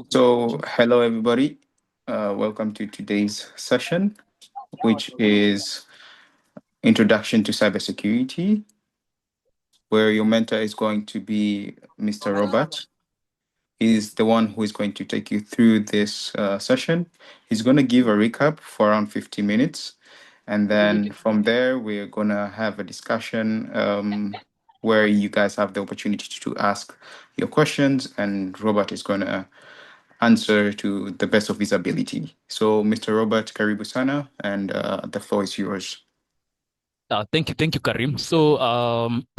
So, hello everybody. Welcome to today's session, which is Introduction to Cybersecurity, where your mentor is going to be Mr. Robert. He's the one who is going to take you through this session. He's going to give a recap for around 50 minutes. And then from there, we're going to have a discussion where you guys have the opportunity to ask your questions, and Robert is going to answer to the best of his ability. So, Mr. Robert, karibu sana, and the floor is yours. Thank you, Karim. So,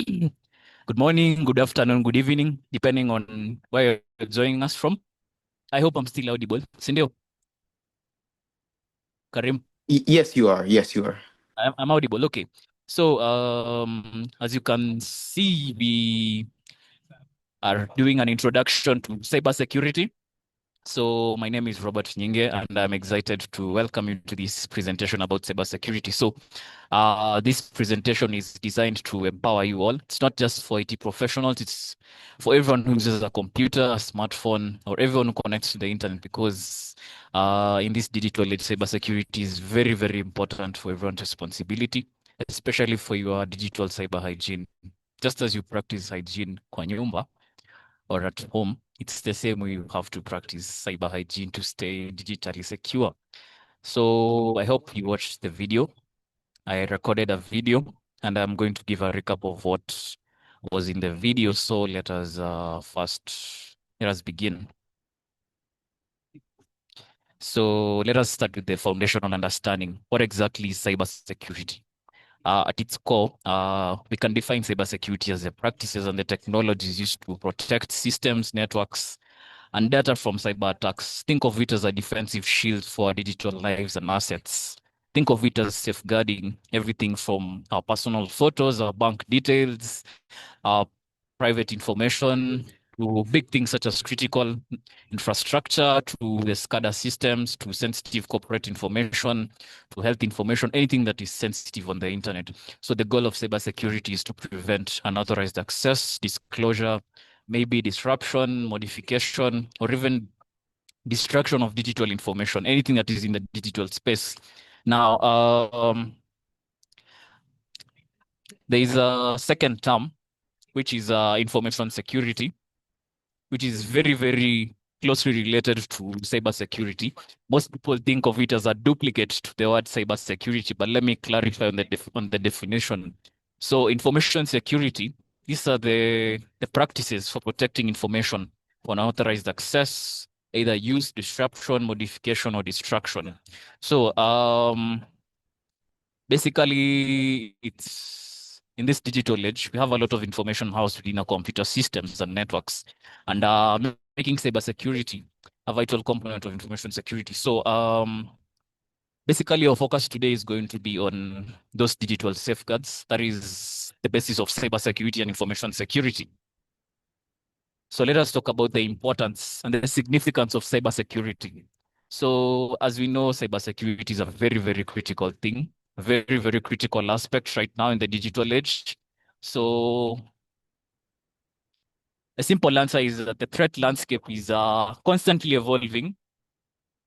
good morning, good afternoon, good evening, depending on where you're joining us from. I hope I'm still audible. Sindio, Karim, Yes, you are. Yes, you are. I'm audible. Okay. So, as you can see, we are doing an introduction to cybersecurity. So my name is Robert Nyinge, and I'm excited to welcome you to this presentation about cybersecurity. So this presentation is designed to empower you all. It's not just for IT professionals, it's for everyone who uses a computer, a smartphone, or everyone who connects to the internet, because in this digital age, cybersecurity is very, very important for everyone's responsibility, especially for your digital cyber hygiene. Just as you practice hygiene kwa nyumba or at home, it's the same way you have to practice cyber hygiene to stay digitally secure. So I hope you watched the video. I recorded a video and I'm going to give a recap of what was in the video. So let us begin. So let us start with the foundational understanding. What exactly is cybersecurity? At its core, we can define cybersecurity as the practices and the technologies used to protect systems, networks, and data from cyber attacks. Think of it as a defensive shield for our digital lives and assets. Think of it as safeguarding everything from our personal photos, our bank details, our private information, to big things such as critical infrastructure, to the SCADA systems, to sensitive corporate information, to health information, anything that is sensitive on the internet. So the goal of cybersecurity is to prevent unauthorized access, disclosure, maybe disruption, modification, or even destruction of digital information, anything that is in the digital space. Now, there is a second term, which is information security, which is very, very closely related to cybersecurity. Most people think of it as a duplicate to the word cybersecurity, but let me clarify on the definition. So information security, these are the practices for protecting information for unauthorized access, either use, disruption, modification, or destruction. So basically, it's in this digital age, we have a lot of information housed within our computer systems and networks, and making cybersecurity a vital component of information security. So basically, our focus today is going to be on those digital safeguards. That is the basis of cybersecurity and information security. So let us talk about the importance and the significance of cybersecurity. So as we know, cybersecurity is a very, very critical thing, a very, very critical aspect right now in the digital age. So a simple answer is that the threat landscape is constantly evolving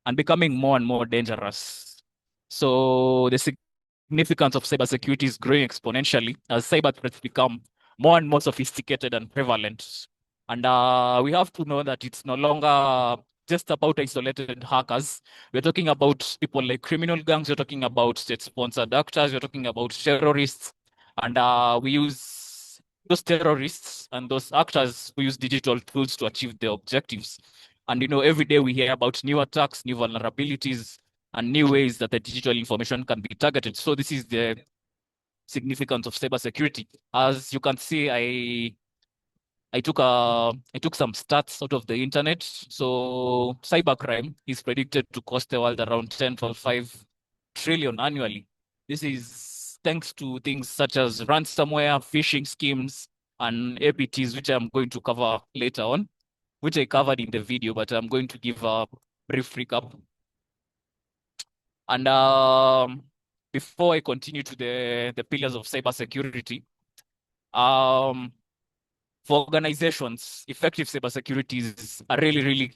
and becoming more and more dangerous. So the significance of cybersecurity is growing exponentially as cyber threats become more and more sophisticated and prevalent. And we have to know that it's no longer just about isolated hackers. We're talking about people like criminal gangs, we're talking about state-sponsored actors, we're talking about terrorists. And we use those terrorists and those actors who use digital tools to achieve their objectives. And every day we hear about new attacks, new vulnerabilities, and new ways that the digital information can be targeted. So this is the significance of cybersecurity. As you can see, I took some stats out of the internet. So cybercrime is predicted to cost the world around 10.5 trillion annually. This is thanks to things such as ransomware, phishing schemes, and APTs, which I'm going to cover later on, which I covered in the video, but I'm going to give a brief recap. And before I continue to the pillars of cybersecurity, um, for organizations, effective cybersecurity is a really, really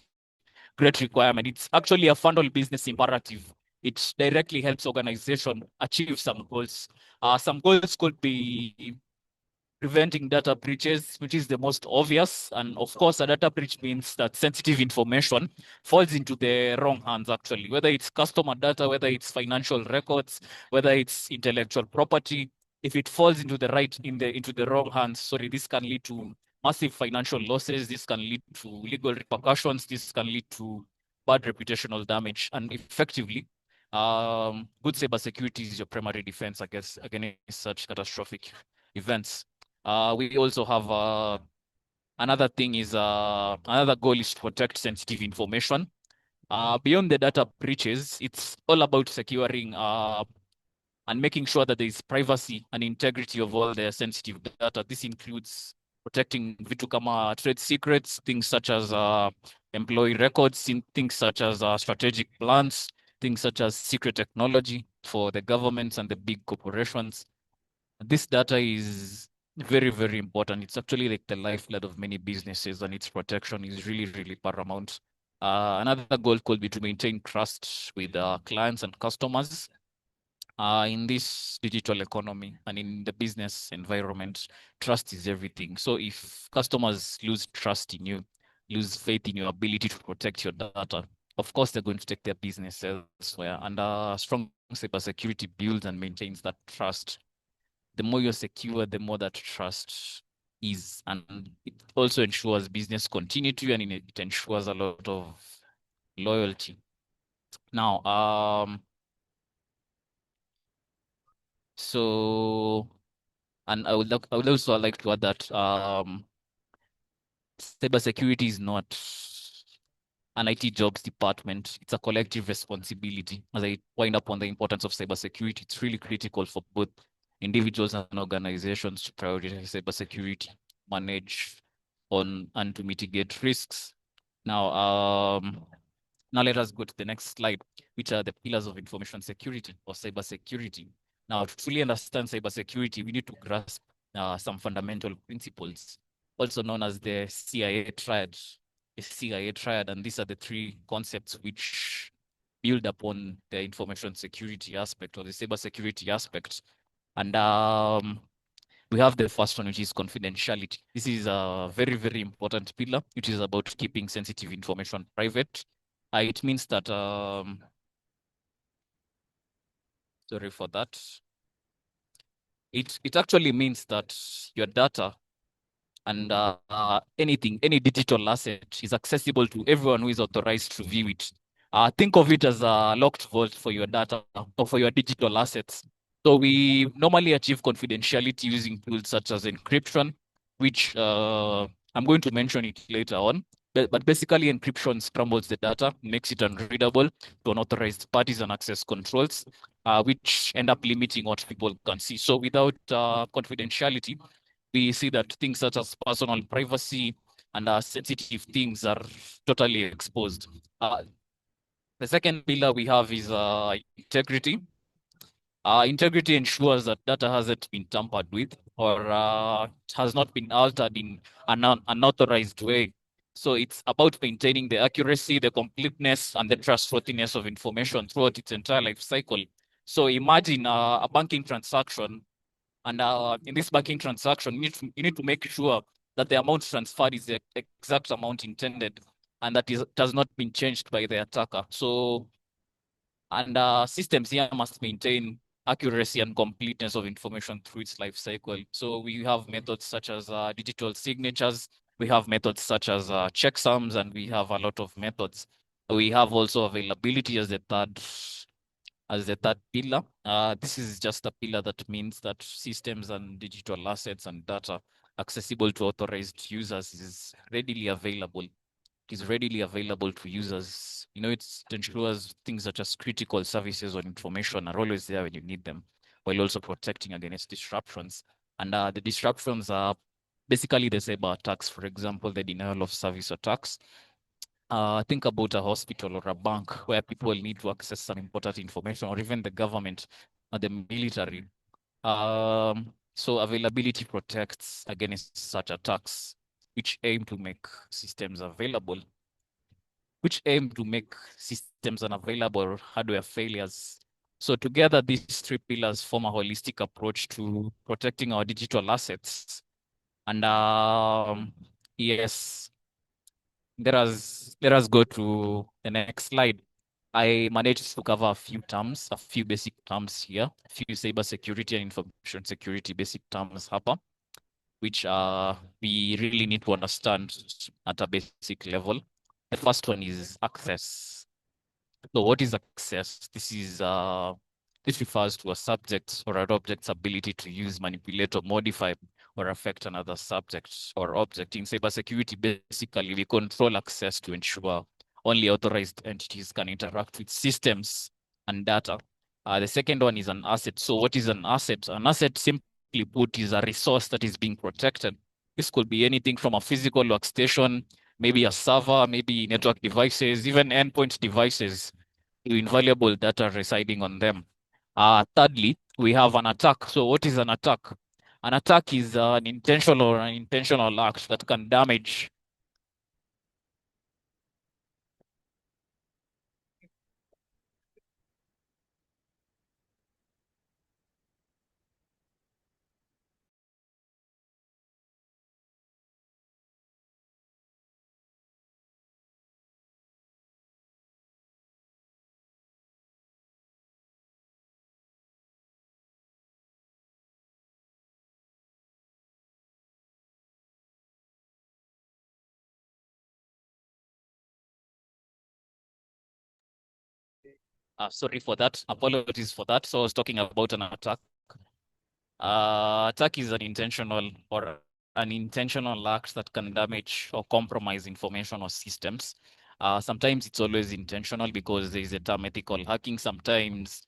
great requirement. It's actually a fundamental business imperative. It directly helps organization achieve some goals. Some goals could be preventing data breaches, which is the most obvious. And of course, a data breach means that sensitive information falls into the wrong hands, actually, whether it's customer data, whether it's financial records, whether it's intellectual property. If it falls into the wrong hands, sorry, this can lead to massive financial losses. This can lead to legal repercussions. This can lead to bad reputational damage. And effectively, good cybersecurity is your primary defense against such catastrophic events. We also have another goal is to protect sensitive information. Beyond the data breaches, it's all about securing and making sure that there is privacy and integrity of all the sensitive data. This includes protecting vitu kama trade secrets, things such as employee records, things such as strategic plans, things such as secret technology for the governments and the big corporations. This data is very, very important. It's actually like the lifeblood of many businesses, and its protection is really, really paramount. Another goal could be to maintain trust with clients and customers in this digital economy and in the business environment. Trust is everything. So if customers lose trust in you, lose faith in your ability to protect your data, of course they're going to take their business elsewhere. And strong cybersecurity builds and maintains that trust. The more you're secure, the more that trust is. And it also ensures business continuity, and it ensures a lot of loyalty. Now, so, and I would also like to add that cybersecurity is not an IT jobs department. It's a collective responsibility. As I wind up on the importance of cybersecurity, it's really critical for both individuals and organizations to prioritize cybersecurity, manage on and to mitigate risks. Now let us go to the next slide, which are the pillars of information security or cybersecurity. Now, to truly understand cybersecurity, we need to grasp some fundamental principles, also known as the CIA triad. The CIA triad, and these are the three concepts which build upon the information security aspect or the cybersecurity aspect. And we have the first one, which is confidentiality. This is a very, very important pillar, which is about keeping sensitive information private. It means that, sorry for that. It actually means that your data and any digital asset is accessible to everyone who is authorized to view it. Think of it as a locked vault for your data or for your digital assets. So we normally achieve confidentiality using tools such as encryption, which I'm going to mention it later on. But basically, encryption scrambles the data, makes it unreadable to unauthorized parties and access controls, which end up limiting what people can see. So without confidentiality, we see that things such as personal privacy and sensitive things are totally exposed. The second pillar we have is integrity. Integrity ensures that data hasn't been tampered with or has not been altered in an unauthorized way. So it's about maintaining the accuracy, the completeness, and the trustworthiness of information throughout its entire life cycle. So imagine a banking transaction, and in this banking transaction, you need to make sure that the amount transferred is the exact amount intended, and that is has not been changed by the attacker. So, and systems here must maintain accuracy and completeness of information through its life cycle. So we have methods such as digital signatures. We have methods such as checksums, and we have a lot of methods. We have also availability as the third pillar. This is just a pillar that means that systems and digital assets and data accessible to authorized users is readily available. It is readily available to users. You know, it ensures things such as critical services or information are always there when you need them, while also protecting against disruptions. And the disruptions are basically the cyber attacks, for example, the denial of service attacks. Think about a hospital or a bank where people need to access some important information, or even the government or the military. So availability protects against such attacks. which aim to make systems available, which aim to make systems unavailable, hardware failures. So together, these three pillars form a holistic approach to protecting our digital assets. And yes, let us go to the next slide. I managed to cover a few terms, a few basic terms here, a few cybersecurity and information security basic terms hapa, which we really need to understand at a basic level. The first one is access. So what is access? This refers to a subject or an object's ability to use, manipulate, or modify or affect another subject or object. In cybersecurity, basically, we control access to ensure only authorized entities can interact with systems and data. The second one is an asset. So what is an asset? An asset, simply put, is a resource that is being protected. This could be anything from a physical workstation, maybe a server, maybe network devices, even endpoint devices, invaluable data residing on them. Thirdly, we have an attack. So what is an attack? An attack is an intentional or unintentional act that can damage. Sorry for that. Apologies for that. So I was talking about an attack. Attack is an intentional act that can damage or compromise information or systems. Sometimes it's always intentional because there is a term ethical hacking. Sometimes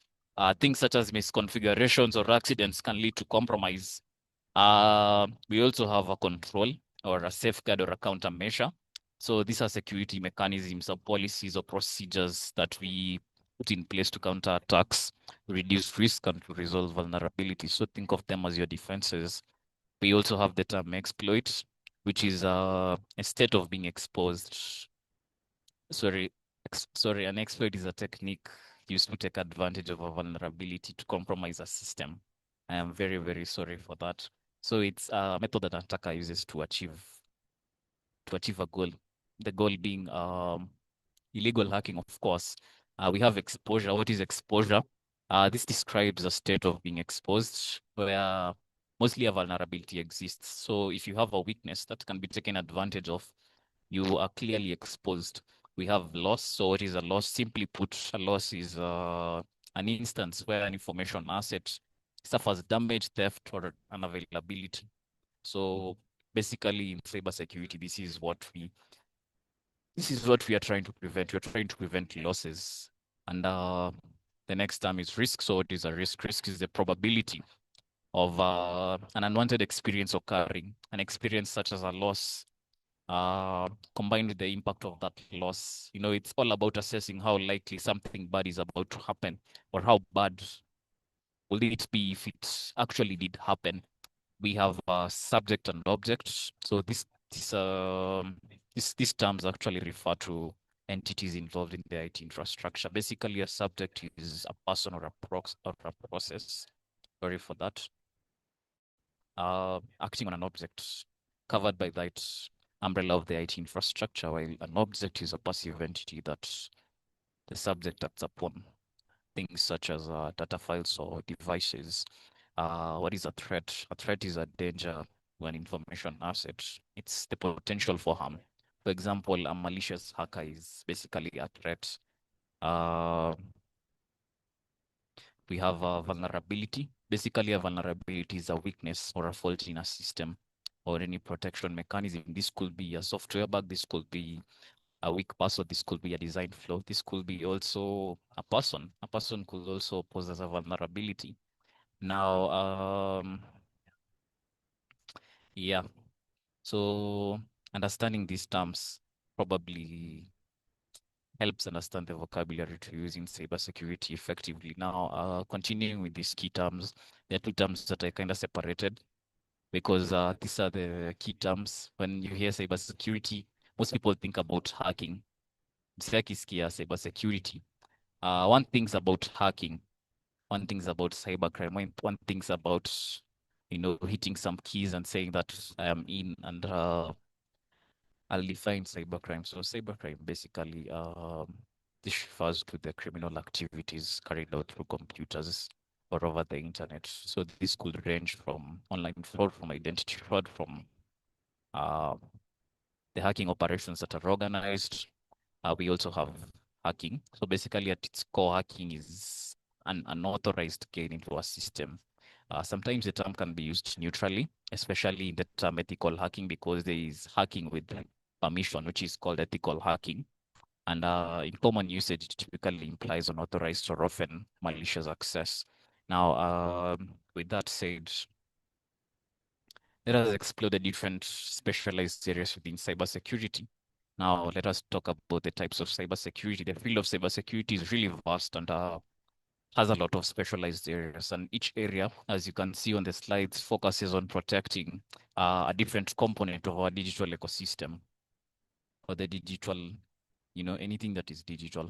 things such as misconfigurations or accidents can lead to compromise. We also have a control or a safeguard or a countermeasure. So these are security mechanisms or policies or procedures that we put in place to counter attacks, reduce risk, and to resolve vulnerability. So think of them as your defenses. We also have the term exploit, which is a state of being exposed. Sorry, an exploit is a technique used to take advantage of a vulnerability to compromise a system. I am very, very sorry for that. So it's a method that an attacker uses to achieve a goal. The goal being illegal hacking, of course. We have exposure. What is exposure? This describes a state of being exposed where mostly a vulnerability exists. So if you have a weakness that can be taken advantage of, you are clearly exposed. We have loss. So what is a loss? Simply put, a loss is an instance where an information asset suffers damage, theft, or unavailability. So basically in cybersecurity, this is what we are trying to prevent. We're trying to prevent losses. And the next term is risk. So what is a risk? Risk is the probability of an unwanted experience occurring, an experience such as a loss, combined with the impact of that loss. It's all about assessing how likely something bad is about to happen, or how bad will it be if it actually did happen. We have subject and object. So these terms actually refer to entities involved in the IT infrastructure. Basically, a subject is a person or a process. Sorry for that. Acting on an object covered by that umbrella of the IT infrastructure, while an object is a passive entity that the subject acts upon. Things such as data files or devices. What is a threat? A threat is a danger to an information asset. It's the potential for harm. For example, a malicious hacker is basically a threat. Uh, we have a vulnerability. Basically, a vulnerability is a weakness or a fault in a system or any protection mechanism. This could be a software bug. This could be a weak password. This could be a design flaw. This could be also a person. A person could also pose as a vulnerability. Now, yeah. So understanding these terms probably helps understand the vocabulary to use in cybersecurity effectively. Now, continuing with these key terms, there are two terms that I kind of separated. because these are the key terms. When you hear cybersecurity, most people think about hacking. Msakisikia cybersecurity. One thing's about hacking, one thing's about cybercrime, one thing's about, hitting some keys and saying that I am in, and I'll define cybercrime. So cybercrime basically this refers to the criminal activities carried out through computers or over the internet. So this could range from online fraud, from identity fraud, from uh, the hacking operations that are organized. We also have hacking. So basically, at its core, hacking is an unauthorized gain into a system. Sometimes the term can be used neutrally, especially in the term ethical hacking, because there is hacking with permission, which is called ethical hacking. And in common usage, it typically implies unauthorized or often malicious access. Now, with that said, let us explore the different specialized areas within cybersecurity. Now, let us talk about the types of cybersecurity. The field of cybersecurity is really vast and has a lot of specialized areas. And each area, as you can see on the slides, focuses on protecting a different component of our digital ecosystem, or the digital, anything that is digital.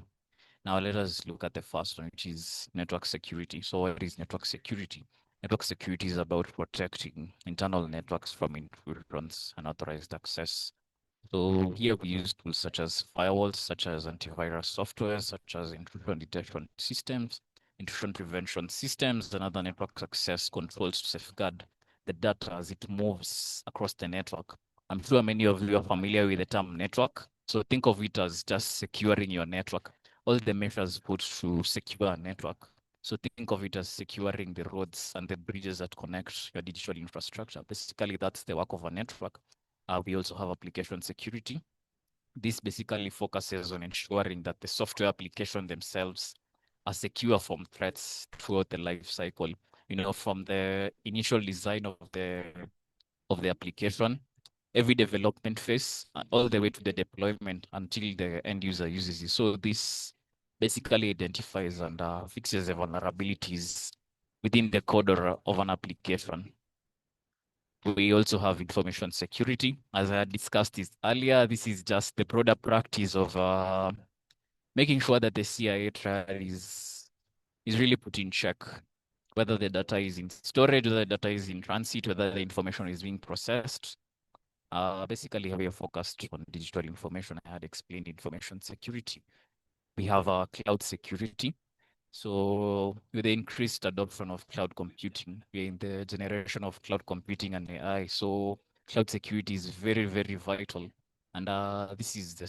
Now, let us look at the first one, which is network security. So what is network security? Network security is about protecting internal networks from intrusions and unauthorized access. So here we use tools such as firewalls, such as antivirus software, such as intrusion detection systems, intrusion prevention systems, and other network access controls to safeguard the data as it moves across the network. I'm sure many of you are familiar with the term network. So think of it as just securing your network, all the measures put to secure a network. So think of it as securing the roads and the bridges that connect your digital infrastructure. Basically, that's the work of a network. We also have application security. This basically focuses on ensuring that the software application themselves are secure from threats throughout the life cycle. From the initial design of the application, every development phase, all the way to the deployment until the end user uses it. So this basically identifies and fixes the vulnerabilities within the code of an application. We also have information security. As I discussed this earlier, this is just the broader practice of making sure that the CIA trial is really put in check, whether the data is in storage, whether the data is in transit, whether the information is being processed. Basically, we are focused on digital information. I had explained information security. We have cloud security. So with the increased adoption of cloud computing, we're in the generation of cloud computing and AI. So cloud security is very, very vital. And this is the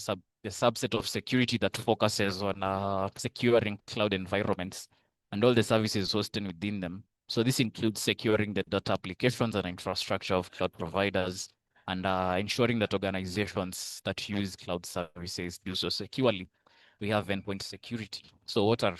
subset of security that focuses on securing cloud environments and all the services hosted within them. So this includes securing the data applications and infrastructure of cloud providers, and ensuring that organizations that use cloud services do so securely. We have endpoint security. So what are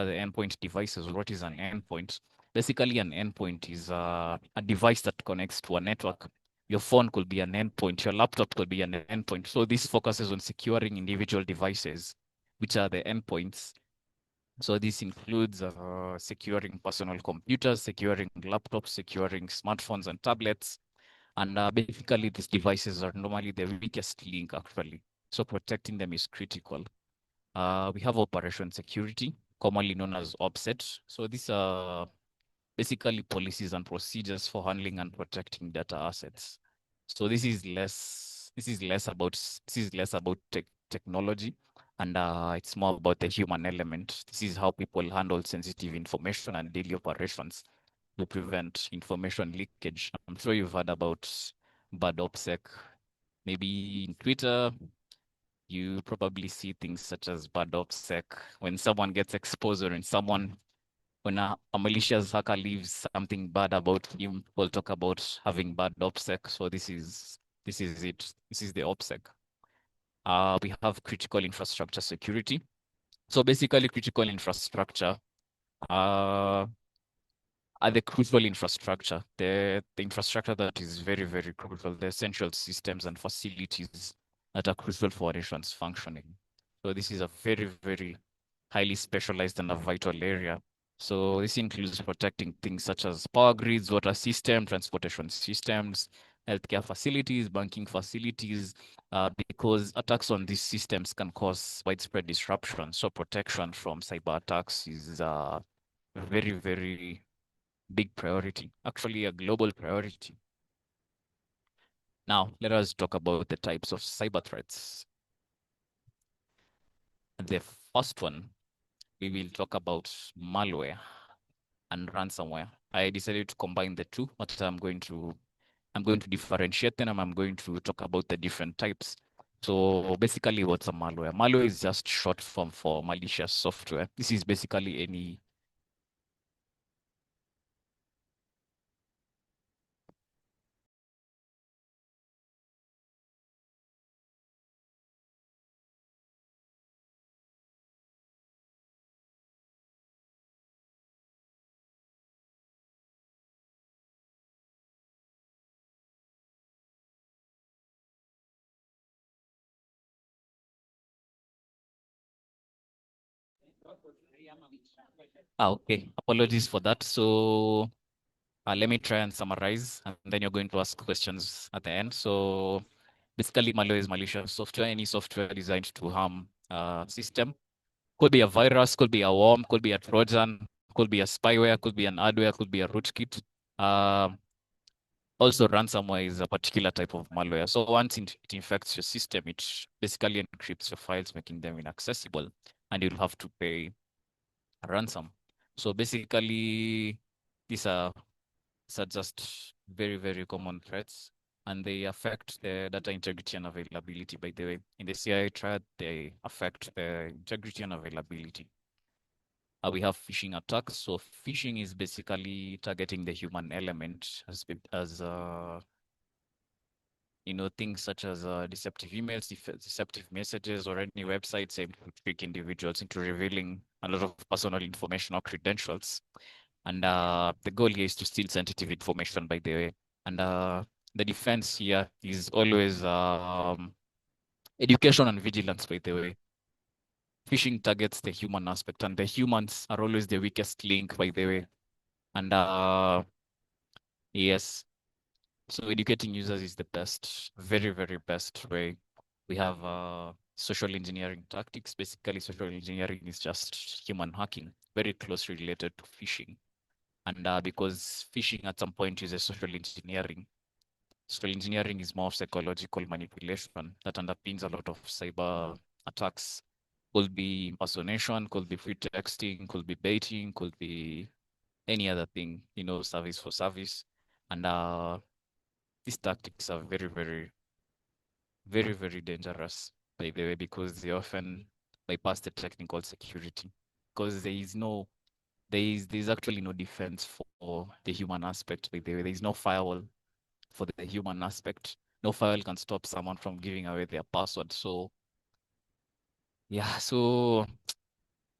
the endpoint devices? What is an endpoint? Basically, an endpoint is a device that connects to a network. Your phone could be an endpoint. Your laptop could be an endpoint. So this focuses on securing individual devices, which are the endpoints. So this includes securing personal computers, securing laptops, securing smartphones and tablets. And basically, these devices are normally the weakest link, actually. So protecting them is critical. We have operation security, commonly known as OPSET. So these are basically policies and procedures for handling and protecting data assets. So this is less about technology, and it's more about the human element. This is how people handle sensitive information and daily operations to prevent information leakage. I'm sure you've heard about bad OPSEC. Maybe in Twitter, you probably see things such as bad OPSEC when someone gets exposed, or when a malicious hacker leaves something bad about him, we'll talk about having bad OPSEC. So this is it. This is the OPSEC. We have critical infrastructure security. So basically, critical infrastructure uh, are the crucial infrastructure, the infrastructure that is very, very crucial, the essential systems and facilities that are crucial for a nation's functioning. So this is a very, very highly specialized and a vital area. So this includes protecting things such as power grids, water system, transportation systems, healthcare facilities, banking facilities, because attacks on these systems can cause widespread disruption. So protection from cyber attacks is a very, very big priority, actually a global priority. Now, let us talk about the types of cyber threats. The first one, we will talk about malware and ransomware. I decided to combine the two, but I'm going to differentiate them and I'm going to talk about the different types. So basically, what's a malware? Malware is just short form for malicious software. This is basically any okay. Apologies for that. So let me try and summarize, and then you're going to ask questions at the end. So basically, malware is malicious software, any software designed to harm a system. Could be a virus, could be a worm, could be a Trojan, could be a spyware, could be an adware, could be a rootkit. Also, ransomware is a particular type of malware. So once it infects your system, it basically encrypts your files, making them inaccessible, and you'll have to pay a ransom. So basically, these are just very, very common threats, and they affect the data integrity and availability. By the way, in the CIA triad, they affect the integrity and availability. We have phishing attacks. So phishing is basically targeting the human element as things such as deceptive emails, deceptive messages, or any websites able to trick individuals into revealing a lot of personal information or credentials. And the goal here is to steal sensitive information, by the way. And the defense here is always education and vigilance, by the way. Phishing targets the human aspect, and the humans are always the weakest link, by the way. And yes, so educating users is the best, very, very best way. We have social engineering tactics. Basically, social engineering is just human hacking, very closely related to phishing. And because phishing at some point is a social engineering is more psychological manipulation that underpins a lot of cyber attacks. Could be impersonation, could be free texting, could be baiting, could be any other thing, service for service. And these tactics are very, very, very, very dangerous, by the way, because they often bypass the technical security. Because there is actually no defense for the human aspect, by the way. There is no firewall for the human aspect. No firewall can stop someone from giving away their password. So yeah, so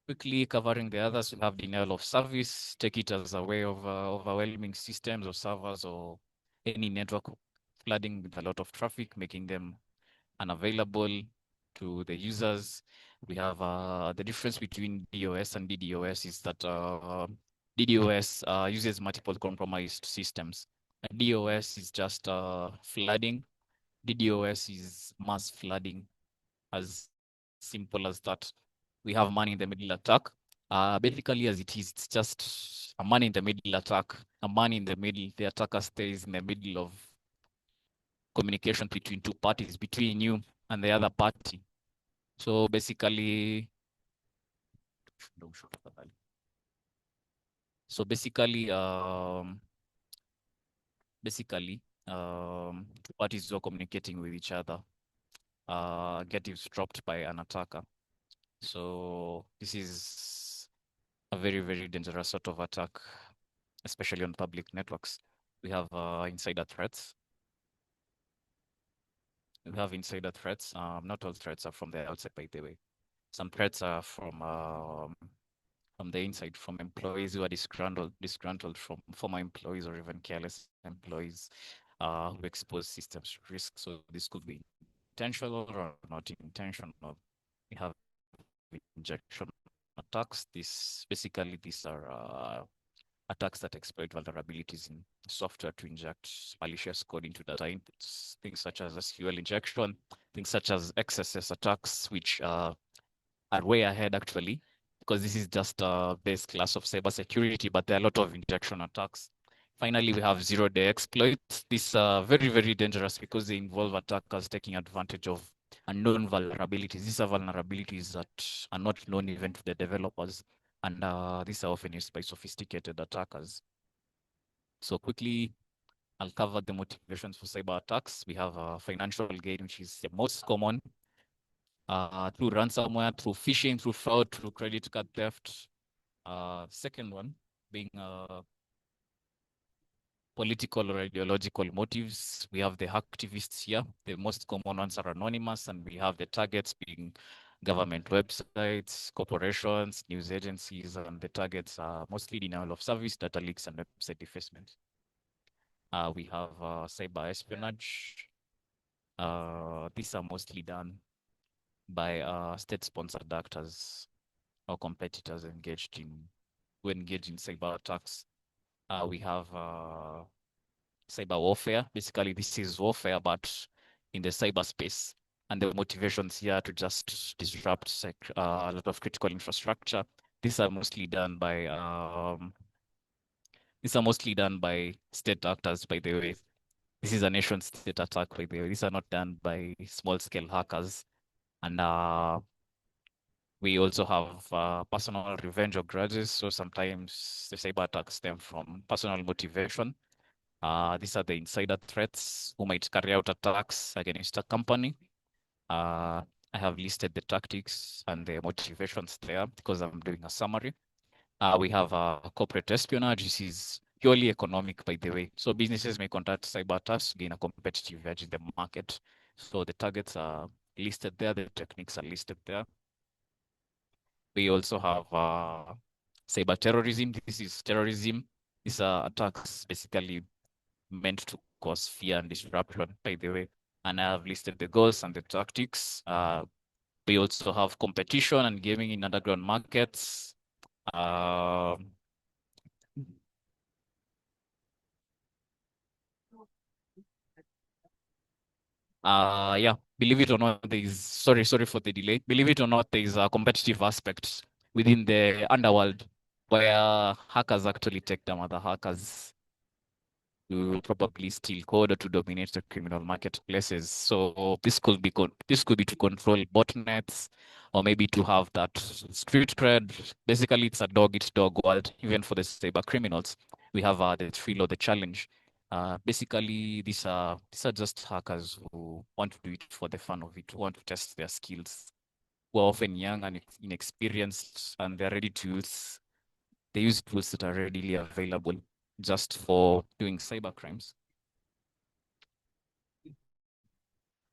quickly covering the others, we have denial of service. Take it as a way of overwhelming systems or servers or any network flooding with a lot of traffic, making them unavailable to the users. We have the difference between DOS and DDoS is that DDoS uses multiple compromised systems. DOS is just flooding. DDoS is mass flooding, as simple as that. We have man in the middle attack. Basically, as it is, it's just a man in the middle attack. A man in the middle, the attacker stays in the middle of communication between two parties, between you and the other party. So basically, two parties who are communicating with each other get dropped by an attacker. So this is a very, very dangerous sort of attack, especially on public networks. We have insider threats. We have insider threats. Not all threats are from the outside, by the way. Some threats are from the inside, from employees who are disgruntled from former employees or even careless employees who expose systems to risk. So this could be intentional or not intentional. We have injection attacks. attacks. These are attacks that exploit vulnerabilities in software to inject malicious code into data inputs. Things such as SQL injection, things such as XSS attacks, which are way ahead actually, because this is just a base class of cybersecurity, but there are a lot of injection attacks. Finally, we have zero-day exploits. These are very, very dangerous because they involve attackers taking advantage of unknown vulnerabilities. These are vulnerabilities that are not known even to the developers, and these are often used by sophisticated attackers. So quickly, I'll cover the motivations for cyber attacks. We have financial gain, which is the most common, through ransomware, through phishing, through fraud, through credit card theft. Second one being political or ideological motives. We have the activists here. The most common ones are anonymous, and we have the targets being government websites, corporations, news agencies, and the targets are mostly denial of service, data leaks, and website defacement. We have cyber espionage. These are mostly done by state-sponsored actors or competitors who engage in cyber attacks. We have cyber warfare. Basically, this is warfare, but in the cyberspace. And the motivations here to just disrupt a lot of critical infrastructure. These are mostly done by state actors, by the way. This is a nation state attack, by the way. These are not done by small scale hackers. And we also have personal revenge or grudges. So sometimes the cyber attacks stem from personal motivation. These are the insider threats who might carry out attacks against a company. I have listed the tactics and the motivations there because I'm doing a summary. We have corporate espionage. This is purely economic, by the way. So businesses may conduct cyber attacks to gain a competitive edge in the market. So the targets are listed there. The techniques are listed there. We also have cyber terrorism. This is terrorism. These are attacks basically meant to cause fear and disruption, by the way. And I have listed the goals and the tactics. We also have competition and gaming in underground markets. Yeah, believe it or not, sorry for the delay. Believe it or not, there is a competitive aspect within the underworld where hackers actually take down other hackers to probably steal code or to dominate the criminal marketplaces. So this could be to control botnets, or maybe to have that street cred. Basically, it's a dog eat dog world, even for the cyber criminals. We have the thrill or the challenge. Basically, these are just hackers who want to do it for the fun of it, who want to test their skills, who are often young and inexperienced, and they're ready to use they use tools that are readily available just for doing cyber crimes.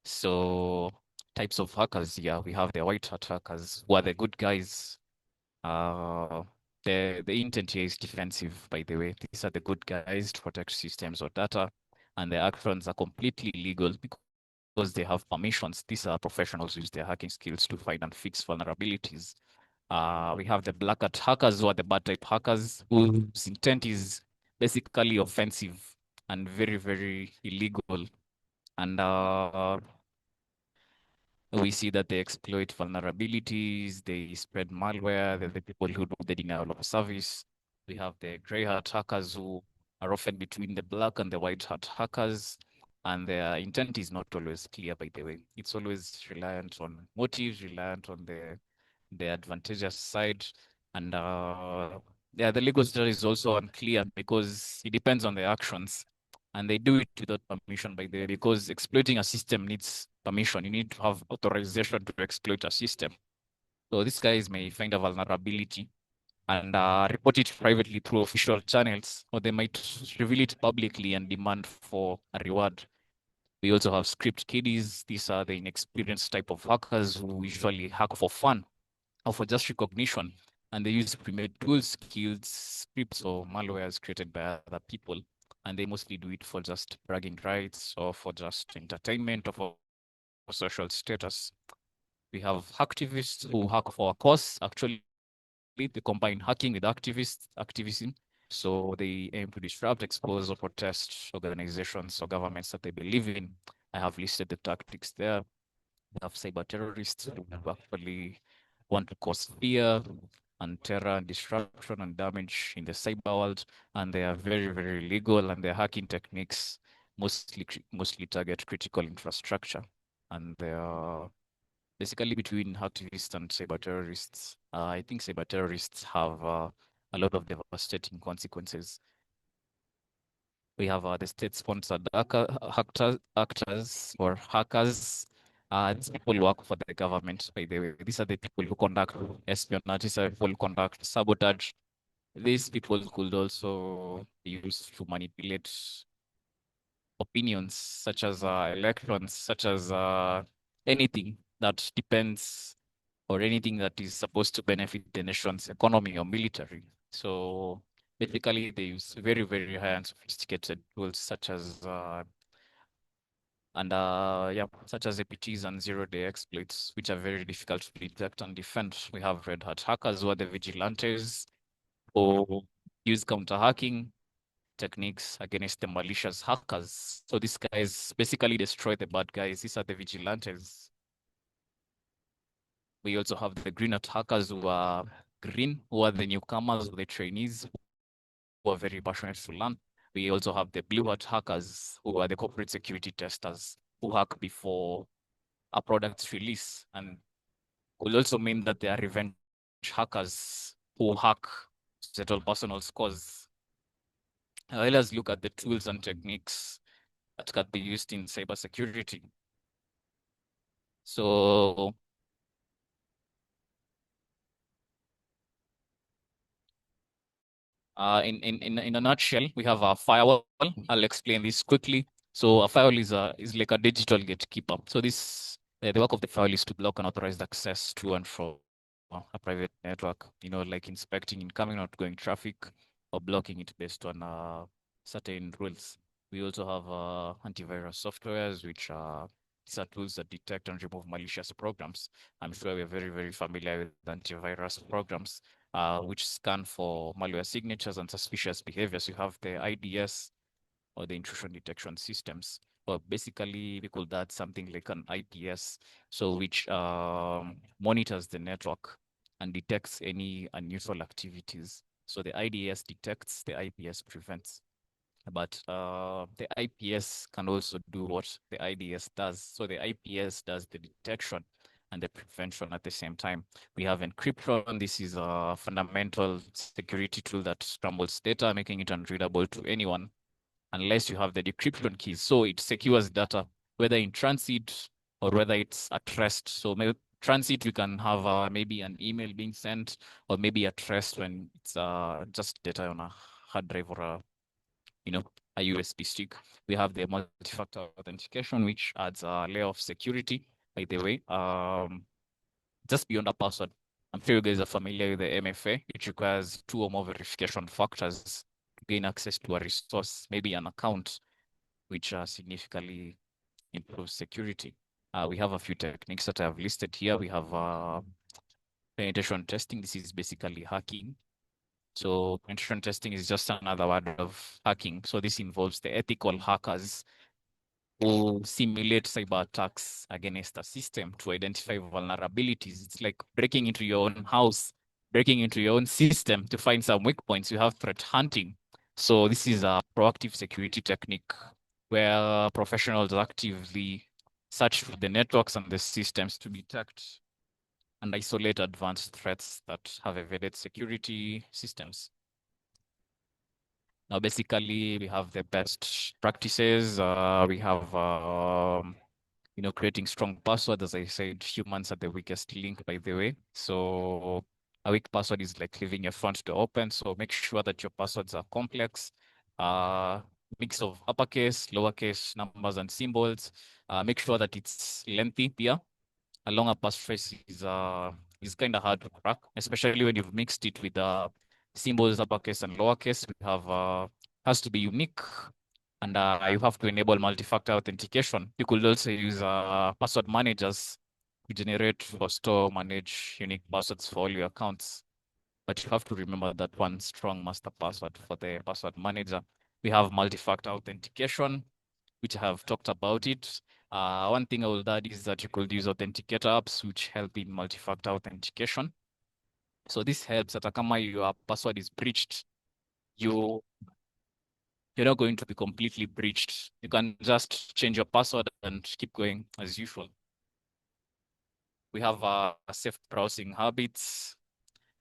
So types of hackers, yeah, we have the white hat hackers who are the good guys. Uh, the intent here is defensive, by the way. These are the good guys to protect systems or data, and their actions are completely legal because they have permissions. These are professionals who use their hacking skills to find and fix vulnerabilities. We have the black hat hackers, who are the bad type hackers whose intent is basically offensive and very, very illegal. And we see that they exploit vulnerabilities, they spread malware, they're the people who do the denial of service. We have the gray hat hackers who are often between the black and the white hat hackers, and their intent is not always clear, by the way. It's always reliant on motives, reliant on the advantageous side. And yeah, the legal story is also unclear because it depends on the actions. And they do it without permission, by the way, because exploiting a system needs permission. You need to have authorization to exploit a system. So these guys may find a vulnerability and report it privately through official channels, or they might reveal it publicly and demand for a reward. We also have script kiddies. These are the inexperienced type of hackers who usually hack for fun or for just recognition. And they use pre-made tools, skills, scripts, or malwares created by other people. And they mostly do it for just bragging rights or for just entertainment or for social status. We have hacktivists who hack for a cause. Actually, they combine hacking with activism. So they aim to disrupt, expose, or protest organizations or governments that they believe in. I have listed the tactics there. We have cyber terrorists who actually want to cause fear and terror and disruption and damage in the cyber world. And they are very, very legal, and their hacking techniques mostly target critical infrastructure. And they are basically between activists and cyber terrorists. I think cyber terrorists have a lot of devastating consequences. We have the state-sponsored actors or hackers. These people work for the government, by the way. These are the people who conduct espionage. These are people who conduct sabotage. These people could also be used to manipulate opinions, such as elections, such as anything that depends or anything that is supposed to benefit the nation's economy or military. So basically, they use very, very high and sophisticated tools such as such as APTs and zero-day exploits, which are very difficult to detect and defend. We have red hat hackers who are the vigilantes who use counter-hacking techniques against the malicious hackers. So these guys basically destroy the bad guys. These are the vigilantes. We also have the green hat hackers who are green, who are the newcomers, the trainees who are very passionate to learn. We also have the blue hat hackers who are the corporate security testers who hack before a product's release, and could also mean that they are revenge hackers who hack to settle personal scores. Let us look at the tools and techniques that can be used in cybersecurity. So in a nutshell, we have a firewall. I'll explain this quickly. So a firewall is like a digital gatekeeper. So the work of the firewall is to block unauthorized access to and from a private network. Like inspecting incoming or outgoing traffic, or blocking it based on certain rules. We also have antivirus softwares, which are these are tools that detect and remove malicious programs. I'm sure we're very, very familiar with antivirus programs, which scan for malware signatures and suspicious behaviors. You have the IDS, or the intrusion detection systems. But basically, we call that something like an IPS, so which monitors the network and detects any unusual activities. So the IDS detects, the IPS prevents. But the IPS can also do what the IDS does. So the IPS does the detection and the prevention at the same time. We have encryption. This is a fundamental security tool that scrambles data, making it unreadable to anyone unless you have the decryption keys. So it secures data, whether in transit or whether it's at rest. So maybe transit, we can have maybe an email being sent, or maybe at rest when it's just data on a hard drive or a USB stick. We have the multi-factor authentication, which adds a layer of security, by the way, just beyond a password. I'm sure you guys are familiar with the MFA, which requires 2 or more verification factors to gain access to a resource, maybe an account, which significantly improves security. We have a few techniques that I have listed here. We have penetration testing. This is basically hacking. So penetration testing is just another word of hacking. So this involves the ethical hackers who simulate cyber attacks against a system to identify vulnerabilities. It's like breaking into your own house, breaking into your own system to find some weak points. You have threat hunting. So this is a proactive security technique where professionals actively search for the networks and the systems to detect and isolate advanced threats that have evaded security systems. Now, basically, we have the best practices. We have, creating strong passwords. As I said, humans are the weakest link, by the way. So a weak password is like leaving your front door open. So make sure that your passwords are complex, mix of uppercase, lowercase numbers and symbols. Make sure that it's lengthy here. A longer passphrase is kind of hard to crack, especially when you've mixed it with symbols, uppercase and lowercase. We have has to be unique, and you have to enable multi-factor authentication. You could also use password managers to generate or store, manage unique passwords for all your accounts. but you have to remember that one strong master password for the password manager. We have multi-factor authentication, which I have talked about it. One thing I will add is that you could use authenticator apps, which help in multi-factor authentication. So this helps that kama your password is breached, you're not going to be completely breached. You can just change your password and keep going as usual. We have safe browsing habits.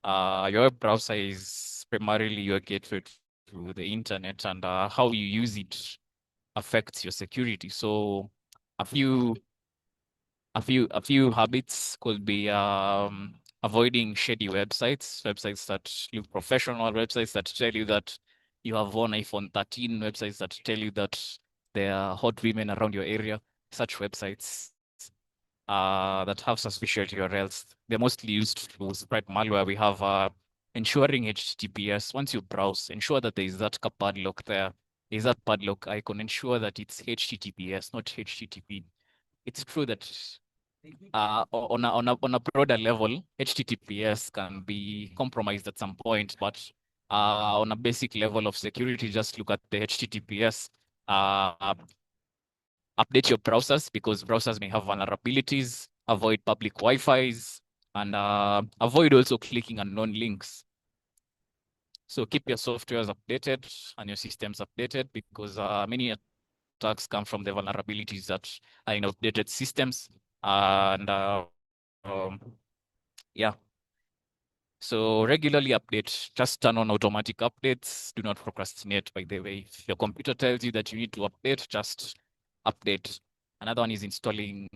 Your web browser is primarily your gateway to the internet, and how you use it affects your security. So a few habits could be avoiding shady websites that look professional, websites that tell you that you have one iPhone 13, websites that tell you that there are hot women around your area. Such websites that have suspicious URLs. They're mostly used to spread malware. We have ensuring HTTPS. Once you browse, ensure that there is that padlock there. There's that padlock icon. Ensure that it's HTTPS, not HTTP. It's true that on a broader level, HTTPS can be compromised at some point, but on a basic level of security, just look at the HTTPS. Update your browsers because browsers may have vulnerabilities, avoid public Wi-Fi's, and avoid also clicking unknown links. So keep your softwares updated and your systems updated because many attacks come from the vulnerabilities that are in outdated systems. And um, yeah. So regularly update, just turn on automatic updates. Do not procrastinate, by the way. If your computer tells you that you need to update, just update. Another one is installing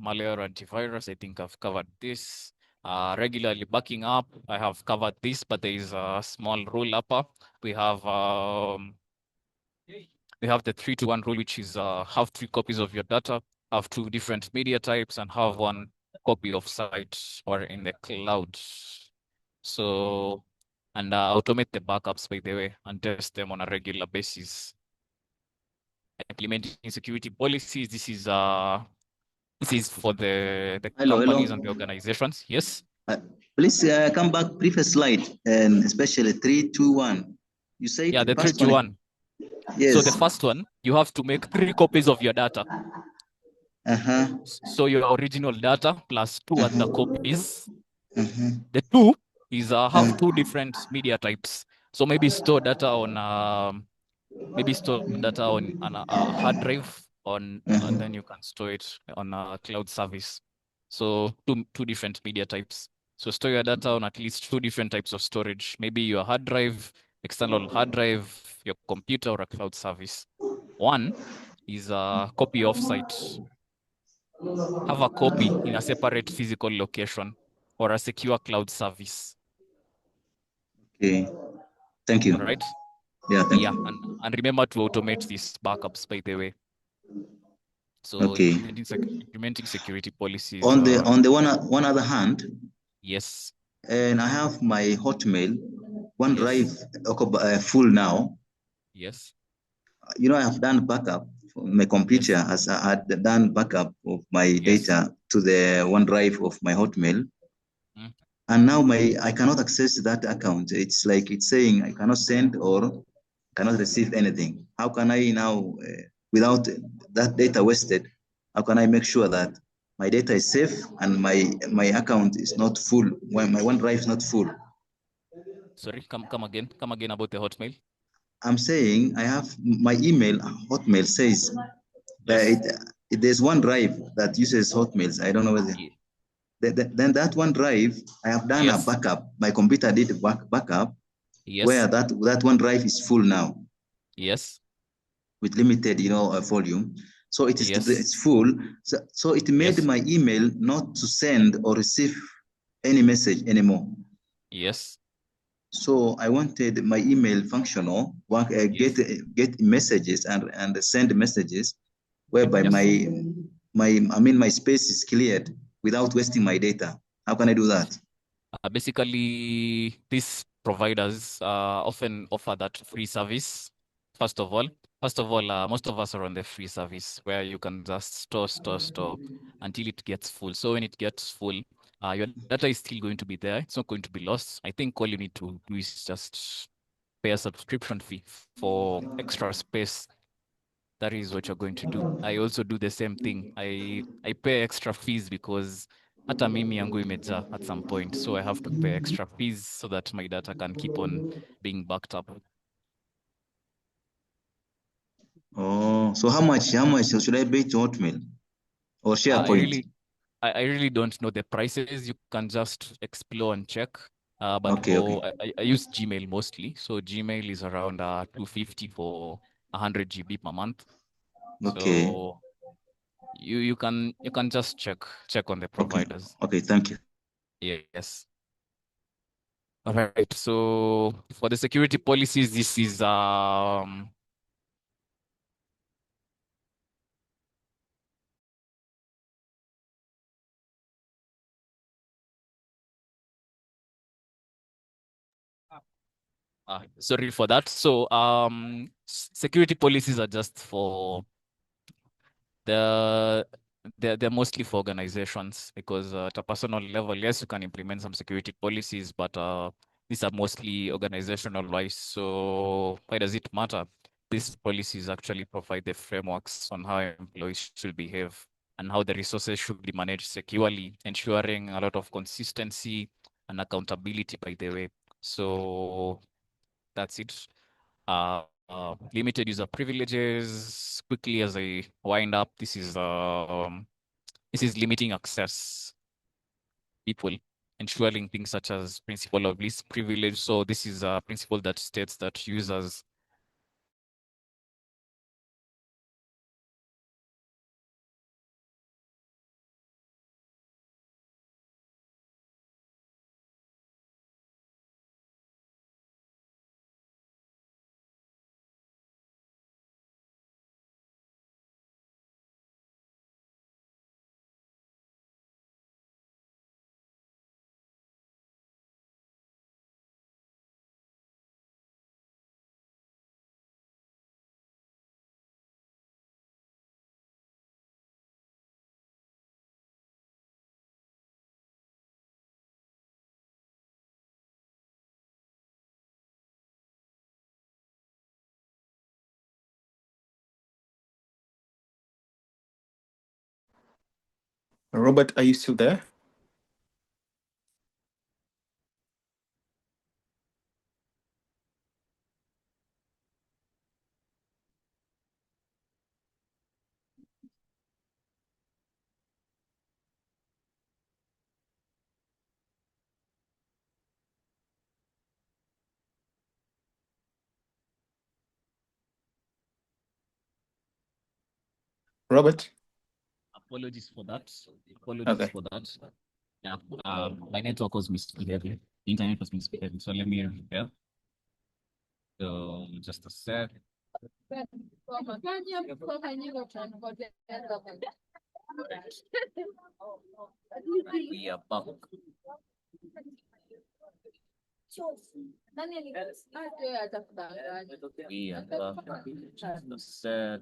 malware antivirus. I think I've covered this. Regularly backing up. I have covered this, but there is a small rule upper. We have the 3-to-1 rule, which is have 3 copies of your data, have 2 different media types, and have 1 copy of site or in the cloud. So, and automate the backups, by the way, and test them on a regular basis. Implementing security policies. This is for the Hello, companies and hello. the organizations. Yes. Please come back, previous slide, and especially 3, 2, 1. You said Yeah, the three first to one. one. So the Yes. first one, you have to make 3 copies of your data. Uh-huh. So your original data plus 2 other Uh-huh. copies. Uh-huh. The 2 is have 2 different media types. So maybe store data on a hard drive and then Uh-huh. you can store it on a cloud service. So two different media types. So store your data on at least 2 different types of storage. Maybe your hard drive, external hard drive, your computer, or a cloud service. One is a copy offsite. Have a copy in a separate physical location or a secure cloud service. Okay. Thank you. All right. Yeah, thank Yeah, you. and remember to automate these backups, by the way. So Okay. implementing security policies. On the one other hand, Yes, and I have my Hotmail OneDrive yes, full now. yes, I have done backup. My computer yes, has had done backup of my yes. data to the OneDrive of my Hotmail. Mm. And now I cannot access that account. It's like it's saying I cannot send or cannot receive anything. How can I now, without that data wasted, how can I make sure that my data is safe and my account is not full, when my OneDrive is not full? Sorry, come again about the Hotmail. I'm saying I have my email, Hotmail says that Yes, there's OneDrive that uses Hotmails. I don't know whether. Ye- Then that OneDrive, I have done a yes, backup. My computer did a backup where yes, that OneDrive is full now yes, with limited, volume. So yes, it's full. So it made yes, my email not to send or receive any message anymore. yes, So I wanted my email functional, get yes, get messages and send messages, whereby yes. my space is cleared without wasting my data. How can I do that? Basically, these providers often offer that free service. First of all, most of us are on the free service where you can just store until it gets full. So when it gets full, your data is still going to be there. It's not going to be lost. I think all you need to do is just pay a subscription fee for extra space. That is what you're going to do. I also do the same thing. I pay extra fees because hata mimi yangu imejaa at some point. So I have to pay extra fees so that my data can keep on being backed up. Oh, so how much should I pay to Hotmail or SharePoint? I really don't know the prices. You can just explore and check. But Okay, okay. I use Gmail mostly. So Gmail is around 250 for 100 GB per month. Okay. So you can just check on the Okay. providers. Okay, thank you. Yes. All right. So for the security policies, this is sorry for that. So security policies are just for the they're mostly for organizations because at a personal level, yes, you can implement some security policies, but these are mostly organizational wise. So why does it matter? These policies actually provide the frameworks on how employees should behave and how the resources should be managed securely, ensuring a lot of consistency and accountability, by the way. So that's it. Limited user privileges. Quickly as I wind up, this is limiting access people, ensuring things such as principle of least privilege. So this is a principle that states that users Robert, are you still there? Robert? apologies for that. Apologies Okay. for that. Yeah, my network was misbehaving. The internet was misbehaving. So let me repair. So just a sec. We are back. We are back. Just a sec.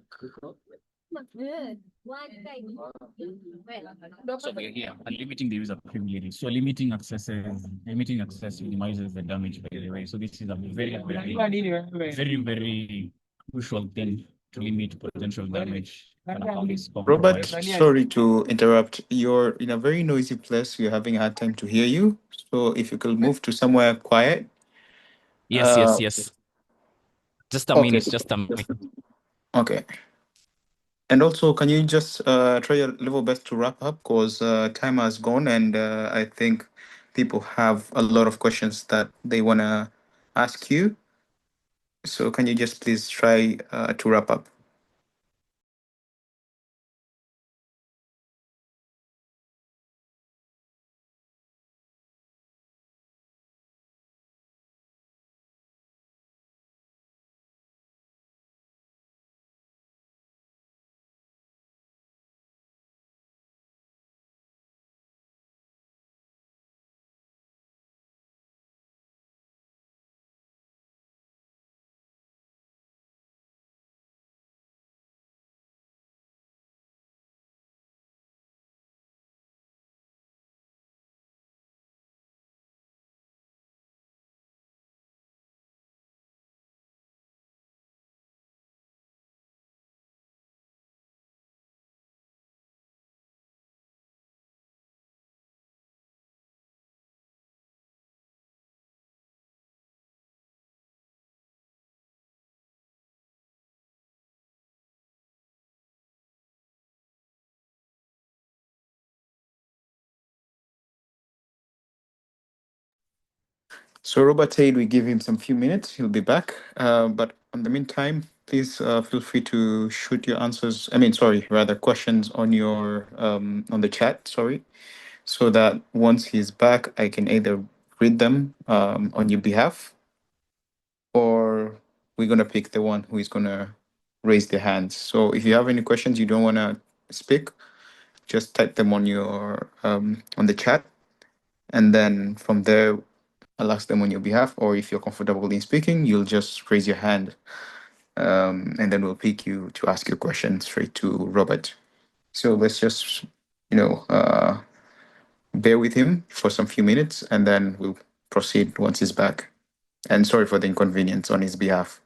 So we're here and limiting the user privilege. So limiting access minimizes the damage, by the way. So this is a very crucial thing to limit potential damage when account is Robert, compromised. sorry to interrupt. You're in a very noisy place. We're having a hard time to hear you. So if you could move to somewhere quiet. Yes, Uh, Just a okay. minute, just a minute. Okay. And also, can you just try your level best to wrap up because time has gone, and I think people have a lot of questions that they want to ask you. So, can you just please try to wrap up? So Robert said we give him some few minutes. He'll be back. But in the meantime, please feel free to shoot your answers. I mean, sorry, rather questions on your on the chat. Sorry, so that once he's back, I can either read them on your behalf, or we're gonna pick the one who is gonna raise their hands. So if you have any questions you don't wanna speak, just type them on your on the chat, and then from there I'll ask them on your behalf. Or if you're comfortable in speaking, you'll just raise your hand, and then we'll pick you to ask your question straight to Robert. So let's just, bear with him for some few minutes, and then we'll proceed once he's back. And sorry for the inconvenience on his behalf.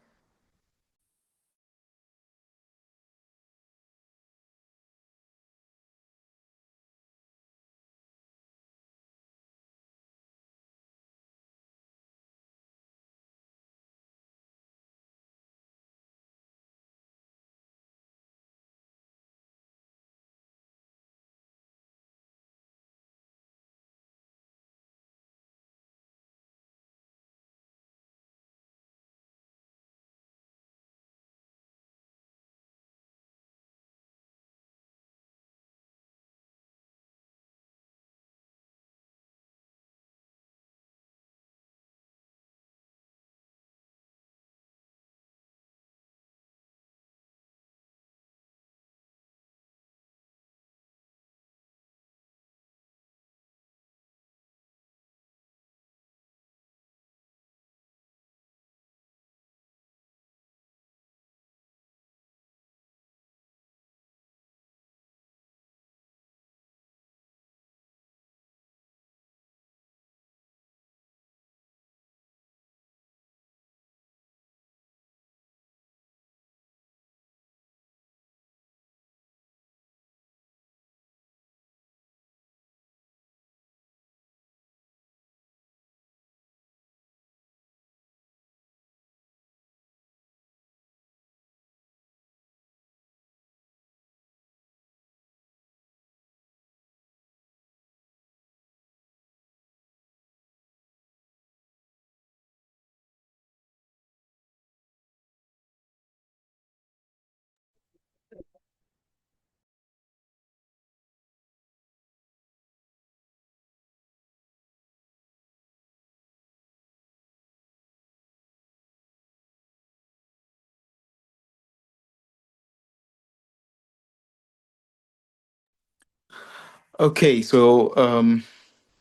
Okay, so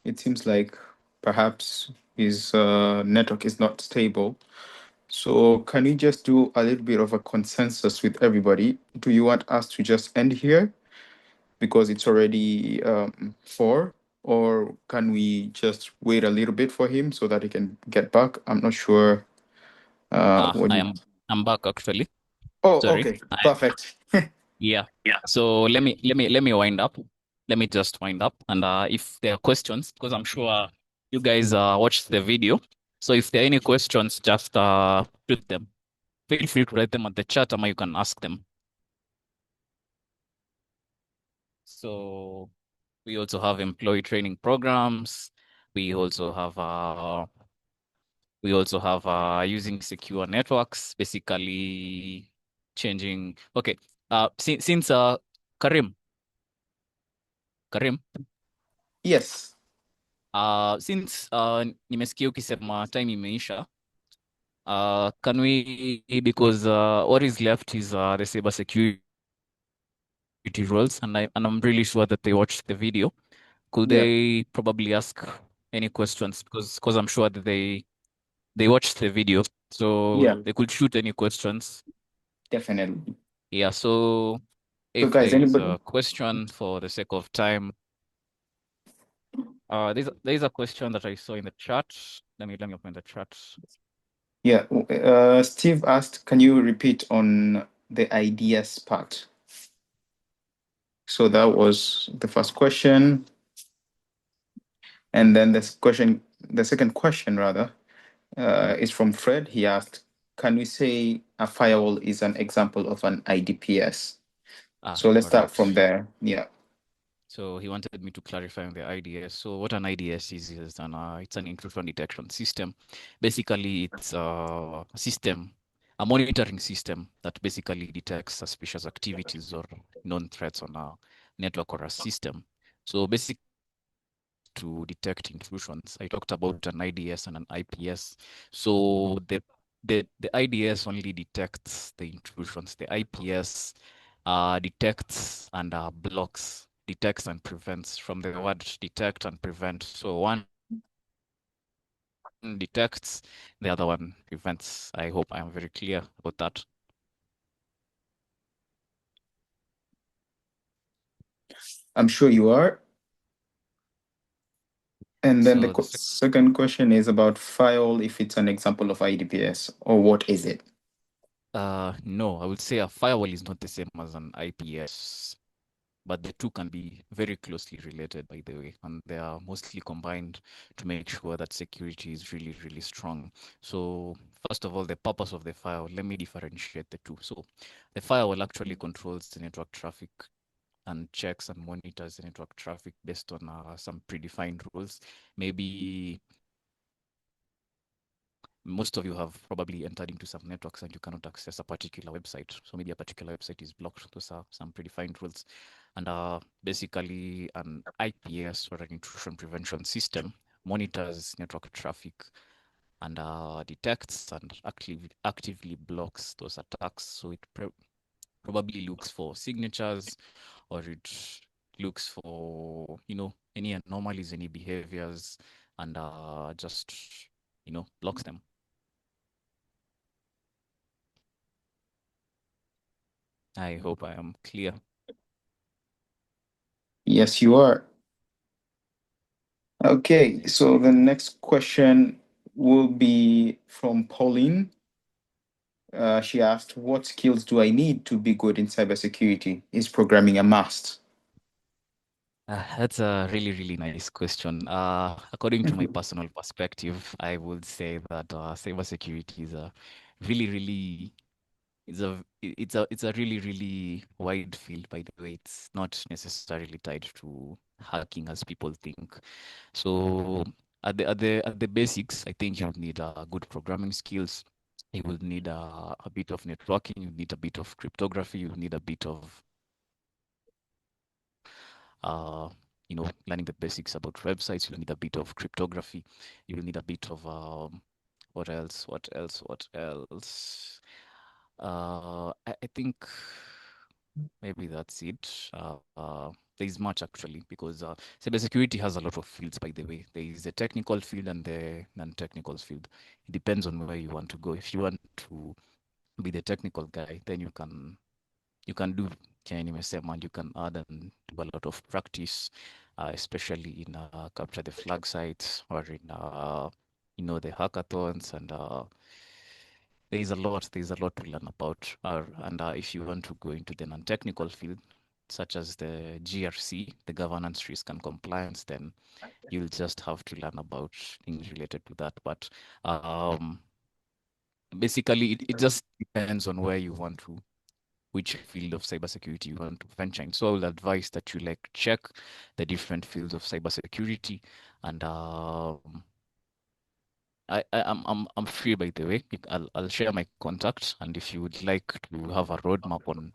it seems like perhaps his network is not stable. So can we just do a little bit of a consensus with everybody? Do you want us to just end here because it's already 4, or can we just wait a little bit for him so that he can get back? I'm not sure. What I you... am back actually. Oh, Sorry. okay, perfect. Yeah. So let me wind up. Let me just wind up. And if there are questions, because I'm sure you guys watched the video. So if there are any questions, just put them. Feel free to write them at the chat, or you can ask them. So we also have employee training programs. We also have using secure networks, basically changing. Okay. Since Karim, Karim, Yes. since nimesikia ukisema time imeisha, can we, because what is left is the cybersecurity rules, and I'm really sure that they watched the video. Could Yeah. they probably ask any questions? Because I'm sure that they watched the video, so Yeah. they could shoot any questions. Definitely. Yeah, so So, if there guys, is anybody? a question for the sake of time, there's a question that I saw in the chat. Let me open the chat. Yeah. Steve asked, can you repeat on the ideas part? So that was the first question. And then the second question rather, is from Fred. He asked, can we say a firewall is an example of an IDPS? So let's All start right. from there. Yeah. So he wanted me to clarify on the IDS. So what an IDS is it's an intrusion detection system. Basically, it's a system, a monitoring system that basically detects suspicious activities or known threats on a network or a system. So basically, to detect intrusions, I talked about an IDS and an IPS. So the IDS only detects the intrusions. The IPS detects and blocks, detects and prevents from the word detect and prevent. So one detects, the other one prevents. I hope I am very clear about that. I'm sure you are. And then So the second question is about file, if it's an example of IDPS, or what is it? no, I would say a firewall is not the same as an IPS, but the two can be very closely related, by the way, and they are mostly combined to make sure that security is really, really strong. So first of all, the purpose of the firewall, let me differentiate the two. So the firewall actually controls the network traffic and checks and monitors the network traffic based on some predefined rules. Maybe most of you have probably entered into some networks and you cannot access a particular website. So maybe a particular website is blocked. Those are some predefined rules. And basically, an IPS or an intrusion prevention system monitors network traffic and detects and actively blocks those attacks. So it probably looks for signatures, or it looks for, any anomalies, any behaviors, and just, blocks them. I hope I am clear. Yes, you are. Okay, so the next question will be from Pauline. She asked, what skills do I need to be good in cybersecurity? Is programming a must? That's a really, really nice question. According to my personal perspective, I would say that cybersecurity is a really, really it's a really, really wide field, by the way. It's not necessarily tied to hacking as people think. So at the basics, I think you would need good programming skills. You would need a bit of networking, you need a bit of cryptography, you need a bit of learning the basics about websites. You'll need a bit of cryptography. You'll need a bit of what else? What else? What else? I think maybe that's it. There is much actually, because cybersecurity has a lot of fields, by the way. There is a technical field and the non-technical field. It depends on where you want to go. If you want to be the technical guy, then you can do Kenny and you can add and do a lot of practice, especially in capture the flag sites, or in the hackathons, and there's a lot to learn about. And if you want to go into the non-technical field, such as the GRC, the governance, risk, and compliance, then you'll just have to learn about things related to that. But um, basically, it just depends on where you want to which field of cybersecurity you want to venture in. So I will advise that you check the different fields of cybersecurity, and I'm free, by the way. I'll share my contact, and if you would like to have a roadmap on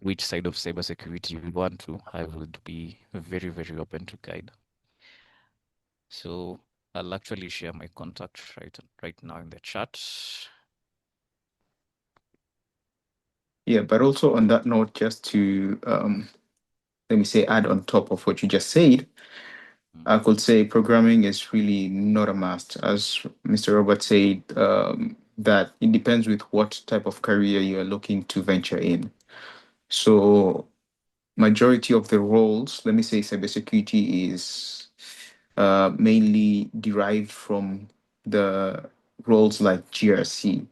which side of cybersecurity you want to, I would be very, very open to guide. So I'll actually share my contact right now in the chat. Yeah, but also on that note, just to let me say, add on top of what you just said, I could say programming is really not a must. As Mr. Robert said, that it depends with what type of career you are looking to venture in. So, majority of the roles, let me say, cybersecurity is mainly derived from the roles like GRC.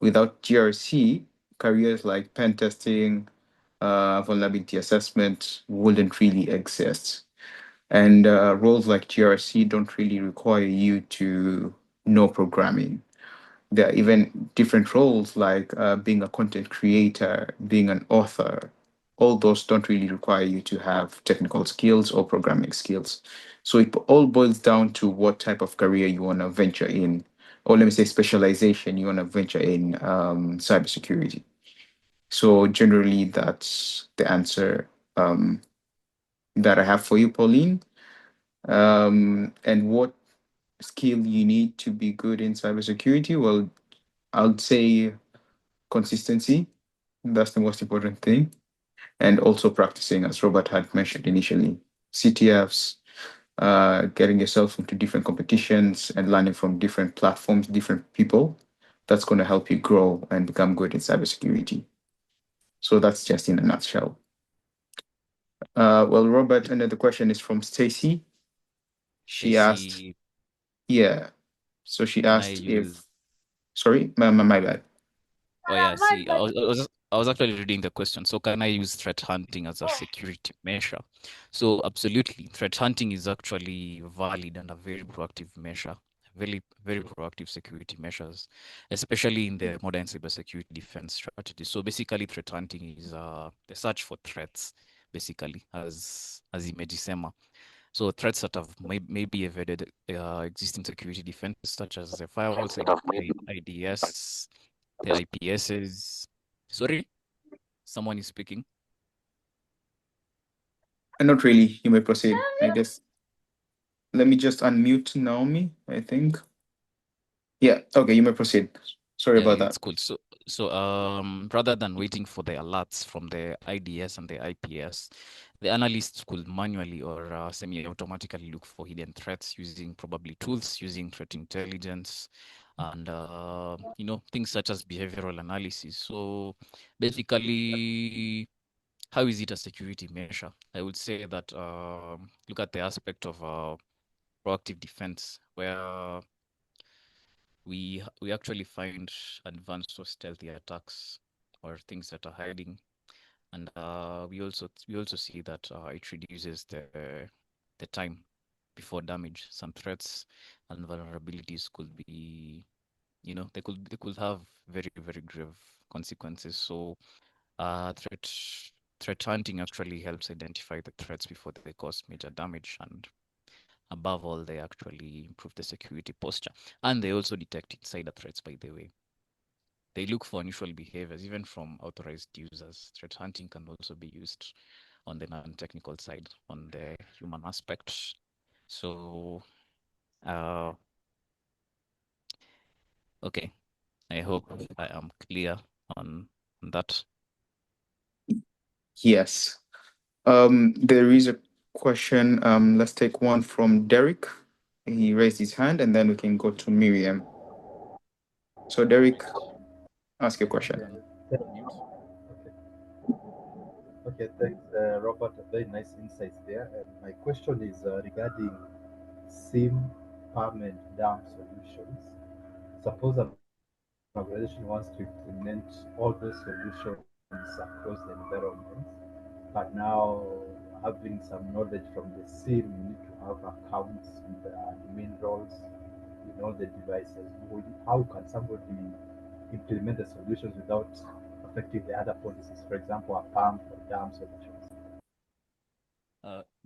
Without GRC, careers like pen testing, vulnerability assessment wouldn't really exist. And roles like GRC don't really require you to know programming. There are even different roles like being a content creator, being an author, all those don't really require you to have technical skills or programming skills. So it all boils down to what type of career you want to venture in, or let me say specialization you want to venture in cybersecurity. So generally, that's the answer that I have for you, Pauline. And what skill you need to be good in cybersecurity? Well, I'd say consistency. That's the most important thing. And also practicing, as Robert had mentioned initially, CTFs, getting yourself into different competitions and learning from different platforms, different people. That's going to help you grow and become good in cybersecurity. So that's just in a nutshell. Well, Robert, another question is from Stacy. She asked, Stacy, yeah. So she can I asked use? if, sorry, my bad. Oh yeah, see, I was actually reading the question. So can I use threat hunting as a security measure? So absolutely, threat hunting is actually valid and a very proactive measure. Very proactive security measures, especially in the modern cybersecurity defense strategy. So basically, threat hunting is the search for threats, basically, as imejisema. So threats that have maybe evaded existing security defenses, such as the firewalls, IDS, the IPSs. Sorry, someone is speaking. Not really. You may proceed, I guess. Let me just unmute Naomi, I think. Yeah, okay, you may proceed. Sorry Yeah, about that. it's cool. So rather than waiting for the alerts from the IDS and the IPS, the analysts could manually or semi-automatically look for hidden threats using probably tools, using threat intelligence, and things such as behavioral analysis. So basically, how is it a security measure? I would say that look at the aspect of proactive defense, where we actually find advanced or stealthy attacks or things that are hiding, and we also see that it reduces the time before damage. Some threats and vulnerabilities could be, they could have very grave consequences. So threat hunting actually helps identify the threats before they cause major damage, and above all, they actually improve the security posture. And they also detect insider threats, by the way. They look for unusual behaviors, even from authorized users. Threat hunting can also be used on the non-technical side, on the human aspect. So, uh, okay, I hope I am clear on that. Yes. There is a question. Let's take one from Derek. He raised his hand and then we can go to Miriam. So Derek, ask your question. Okay. Okay, thanks, Robert. Very nice insights there. And my question is regarding SIM, PAM, and DAM solutions. Suppose an organization wants to implement all those solutions across the environment, but now having some knowledge from the SIM, you need to have accounts with admin roles in all the devices. How can somebody implement the solutions without affecting the other policies? For example, a PAM or DAM solutions.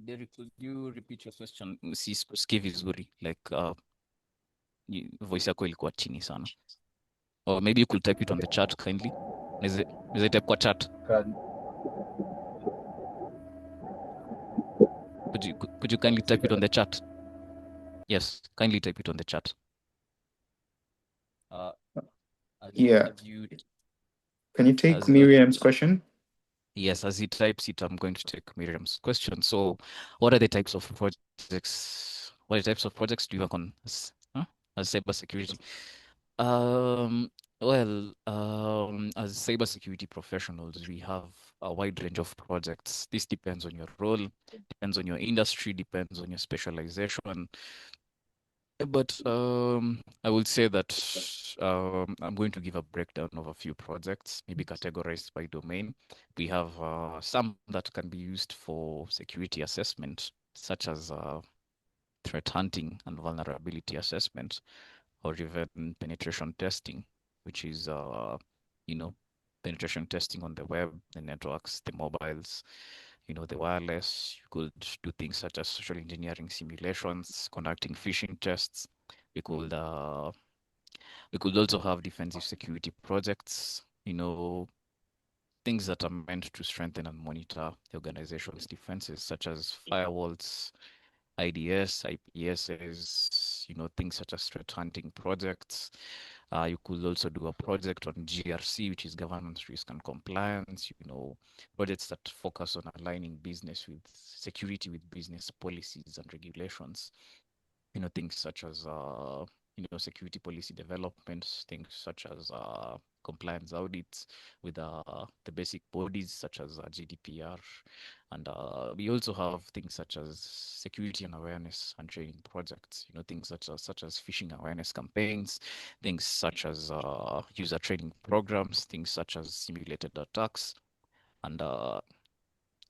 Derek, could you repeat your question? Sikusikii vizuri, like voice yako ilikuwa chini sana. Or maybe you could type it on the chat kindly. Naweza type kwa chat. Can Could you kindly type it on the chat? Yes, kindly type it on the chat. Uh, Yeah. as you Can you take as Miriam's question? Yes, as he types it, I'm going to take Miriam's question. So, what are the types of projects? What are the types of projects do you work on as cybersecurity? Um, as cybersecurity professionals, we have a wide range of projects. This depends on your role, depends on your industry, depends on your specialization. But I would say that I'm going to give a breakdown of a few projects, maybe categorized by domain. We have some that can be used for security assessment, such as threat hunting and vulnerability assessment, or even penetration testing, which is, you know, penetration testing on the web, the networks, the mobiles, the wireless. You could do things such as social engineering simulations, conducting phishing tests. We could uh, we could also have defensive security projects, things that are meant to strengthen and monitor the organization's defenses, such as firewalls, IDS, IPSs, things such as threat hunting projects. You could also do a project on GRC, which is governance, risk, and compliance, projects that focus on aligning business with security with business policies and regulations. Things such as security policy development, things such as compliance audits with the basic bodies such as GDPR, and we also have things such as security and awareness and training projects. Things such as phishing awareness campaigns, things such as user training programs, things such as simulated attacks, and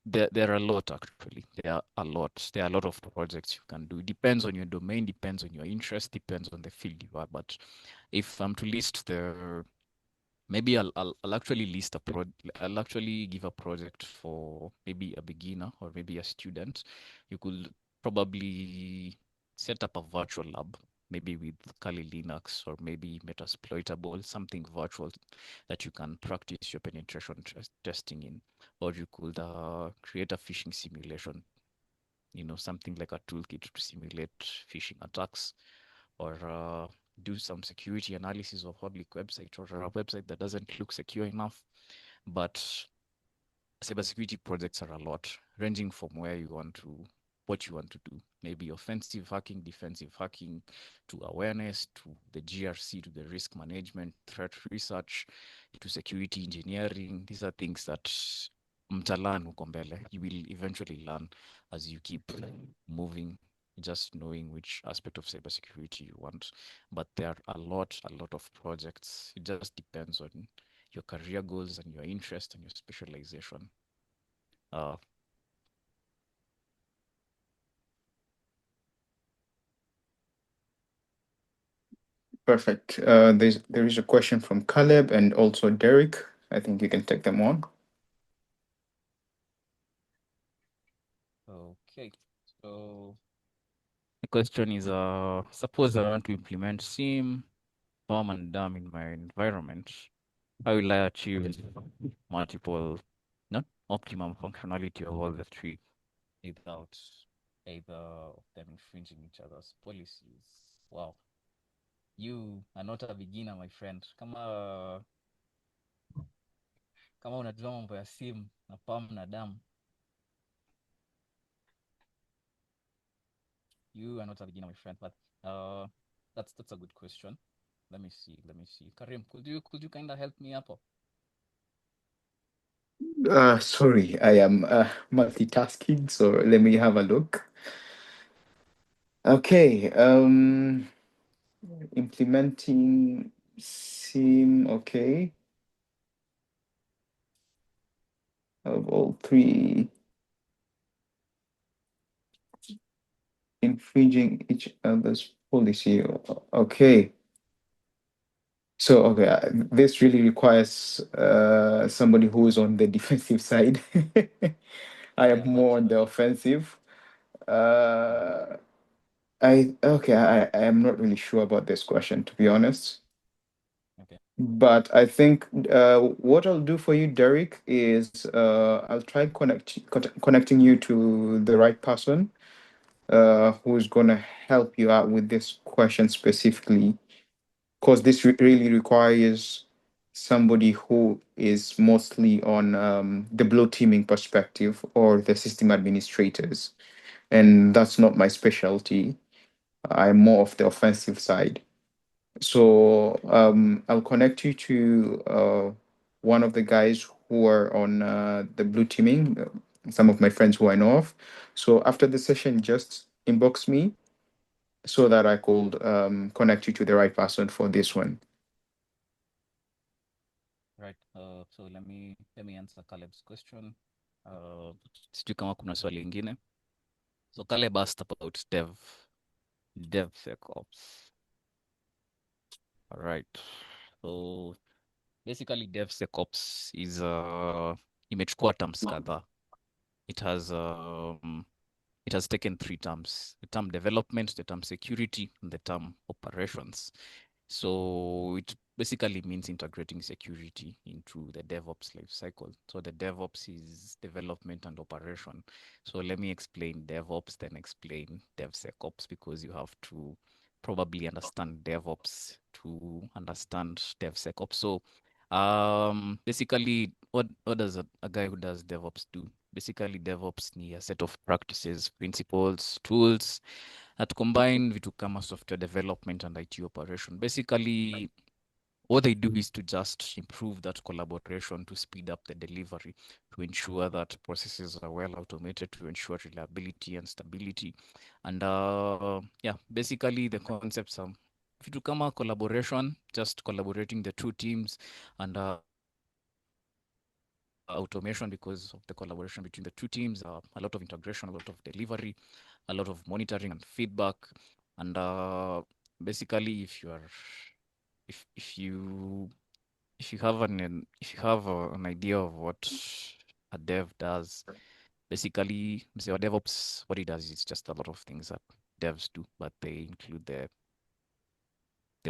there are a lot actually. There are a lot. There are a lot of projects you can do. It depends on your domain, depends on your interest, depends on the field you are. But if I'm to list maybe I'll actually list I'll actually give a project for maybe a beginner or maybe a student. You could probably set up a virtual lab, maybe with Kali Linux or maybe Metasploitable, something virtual that you can practice your penetration testing in. Or you could create a phishing simulation, something like a toolkit to simulate phishing attacks, or do some security analysis of public website or a website that doesn't look secure enough. But cybersecurity projects are a lot, ranging from what you want to do. Maybe offensive hacking, defensive hacking, to awareness, to the GRC, to the risk management, threat research, to security engineering. These are things that mtalan huko mbele. You will eventually learn as you keep moving, just knowing which aspect of cybersecurity you want. But there are a lot of projects. It just depends on your career goals and your interest and your specialization. Perfect. There is a question from Caleb and also Derek. I think you can take them on. Okay. So the question is, suppose I want to implement SIEM, PAM, and DAM in my environment. How will I achieve multiple, not optimum functionality of all the three without either of them infringing each other's policies? Wow. You are not a beginner, my friend. Kama unajua mambo ya SIEM na PAM na DAM, you are not a beginner, my friend. But that's a good question. Let me see. Karim, could you kind of help me up? Sorry, I am multitasking, so let me have a look. Okay, implementing SIEM, okay. Of all three, infringing each other's policy. Okay. So, okay, this really requires somebody who is on the defensive side. I am more on the offensive. I am not really sure about this question, to be honest. Okay. But I think what I'll do for you, Derek, is I'll try connecting you to the right person who's going to help you out with this question specifically, because this really requires somebody who is mostly on the blue teaming perspective or the system administrators. And that's not my specialty. I'm more of the offensive side. So I'll connect you to one of the guys who are on the blue teaming, some of my friends who I know of. So after the session, just inbox me so that I could connect you to the right person for this one. Right. So let me answer Caleb's question. Sijui kama kuna swali lingine. So Caleb asked about DevSecOps. All right. So Basically, DevSecOps is imechukua terms kadhaa. It has taken 3 terms: the term development, the term security, and the term operations. So it basically means integrating security into the DevOps life cycle. So the DevOps is development and operation. So let me explain DevOps, then explain DevSecOps, because you have to probably understand DevOps to understand DevSecOps. So basically, what does a guy who does DevOps do? Basically, DevOps need a set of practices, principles, tools that combine vitu kama software development and IT operation. Basically, what they do is to just improve that collaboration, to speed up the delivery, to ensure that processes are well automated, to ensure reliability and stability. And yeah, basically the concepts are vitu kama collaboration, just collaborating the 2 teams, and automation because of the collaboration between the 2 teams, a lot of integration, a lot of delivery, a lot of monitoring and feedback. And basically, if you have an idea of what a dev does, basically, so DevOps, what it does is just a lot of things that devs do, but they include the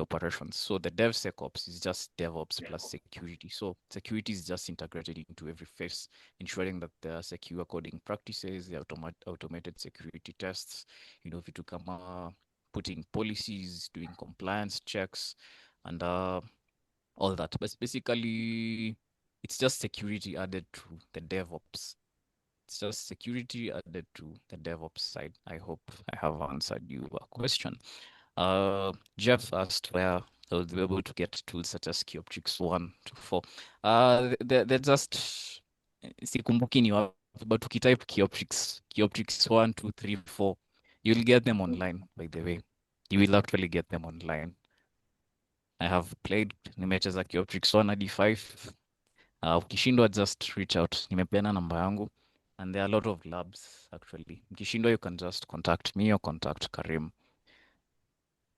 operations. So the DevSecOps is just DevOps plus security. So security is just integrated into every phase, ensuring that there are secure coding practices, the automated security tests, to come putting policies, doing compliance checks, and all that. But basically, it's just security added to the DevOps. It's just security added to the DevOps side. I hope I have answered your question. Jeff asked where I will be able to get tools such as Kioptrix 1 to 4. They're just sikumbuki ni wapi, but ukitype Kioptrix 1, 2, 3, 4, you'll get them online, by the way. You will actually get them online. I have played, nimecheza Kioptrix 1 hadi 5. Ukishindwa just reach out. Nimepeana namba yangu. And there are a lot of labs, actually. Ukishindwa, you can just contact me or contact Karim.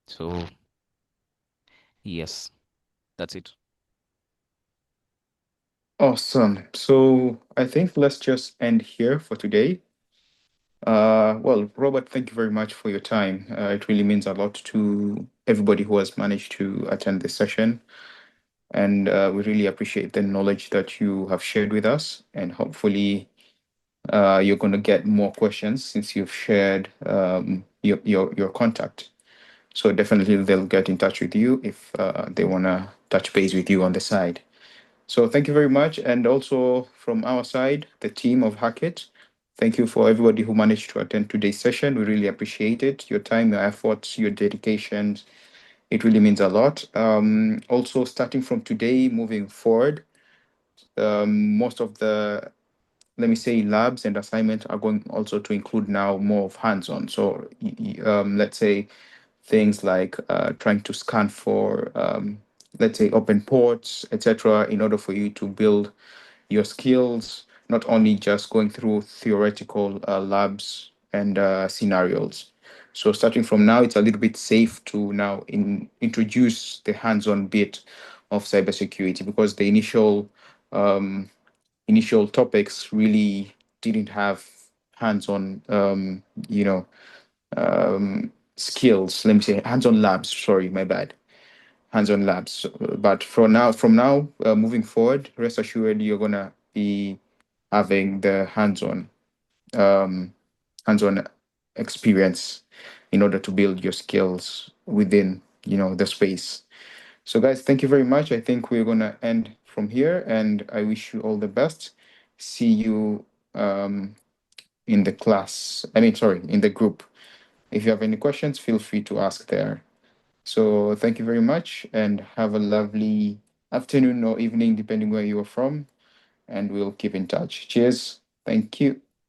So, yes, that's it. Awesome. So I think let's just end here for today. Well, Robert, thank you very much for your time. It really means a lot to everybody who has managed to attend this session. And we really appreciate the knowledge that you have shared with us. And hopefully, you're going to get more questions since you've shared your contact. So definitely they'll get in touch with you if they want to touch base with you on the side. So thank you very much. And also from our side, the team of Hackett, thank you for everybody who managed to attend today's session. We really appreciate it. Your time, your efforts, your dedication. It really means a lot. Also, starting from today, moving forward, most of the, let me say, labs and assignments are going also to include now more of hands-on. So let's say things like trying to scan for, let's say, open ports, etc., in order for you to build your skills, not only just going through theoretical labs and scenarios. So starting from now, it's a little bit safe to now introduce the hands-on bit of cybersecurity, because the initial topics really didn't have hands-on, skills. Let me say hands-on labs. Sorry, my bad. Hands-on labs. But from now, moving forward, rest assured you're gonna be having the um, hands-on experience in order to build your skills within the space. So guys, thank you very much. I think we're gonna end from here, and I wish you all the best. See you in the class. I mean, sorry, in the group. If you have any questions, feel free to ask there. So thank you very much, and have a lovely afternoon or evening, depending where you are from. And we'll keep in touch. Cheers. Thank you.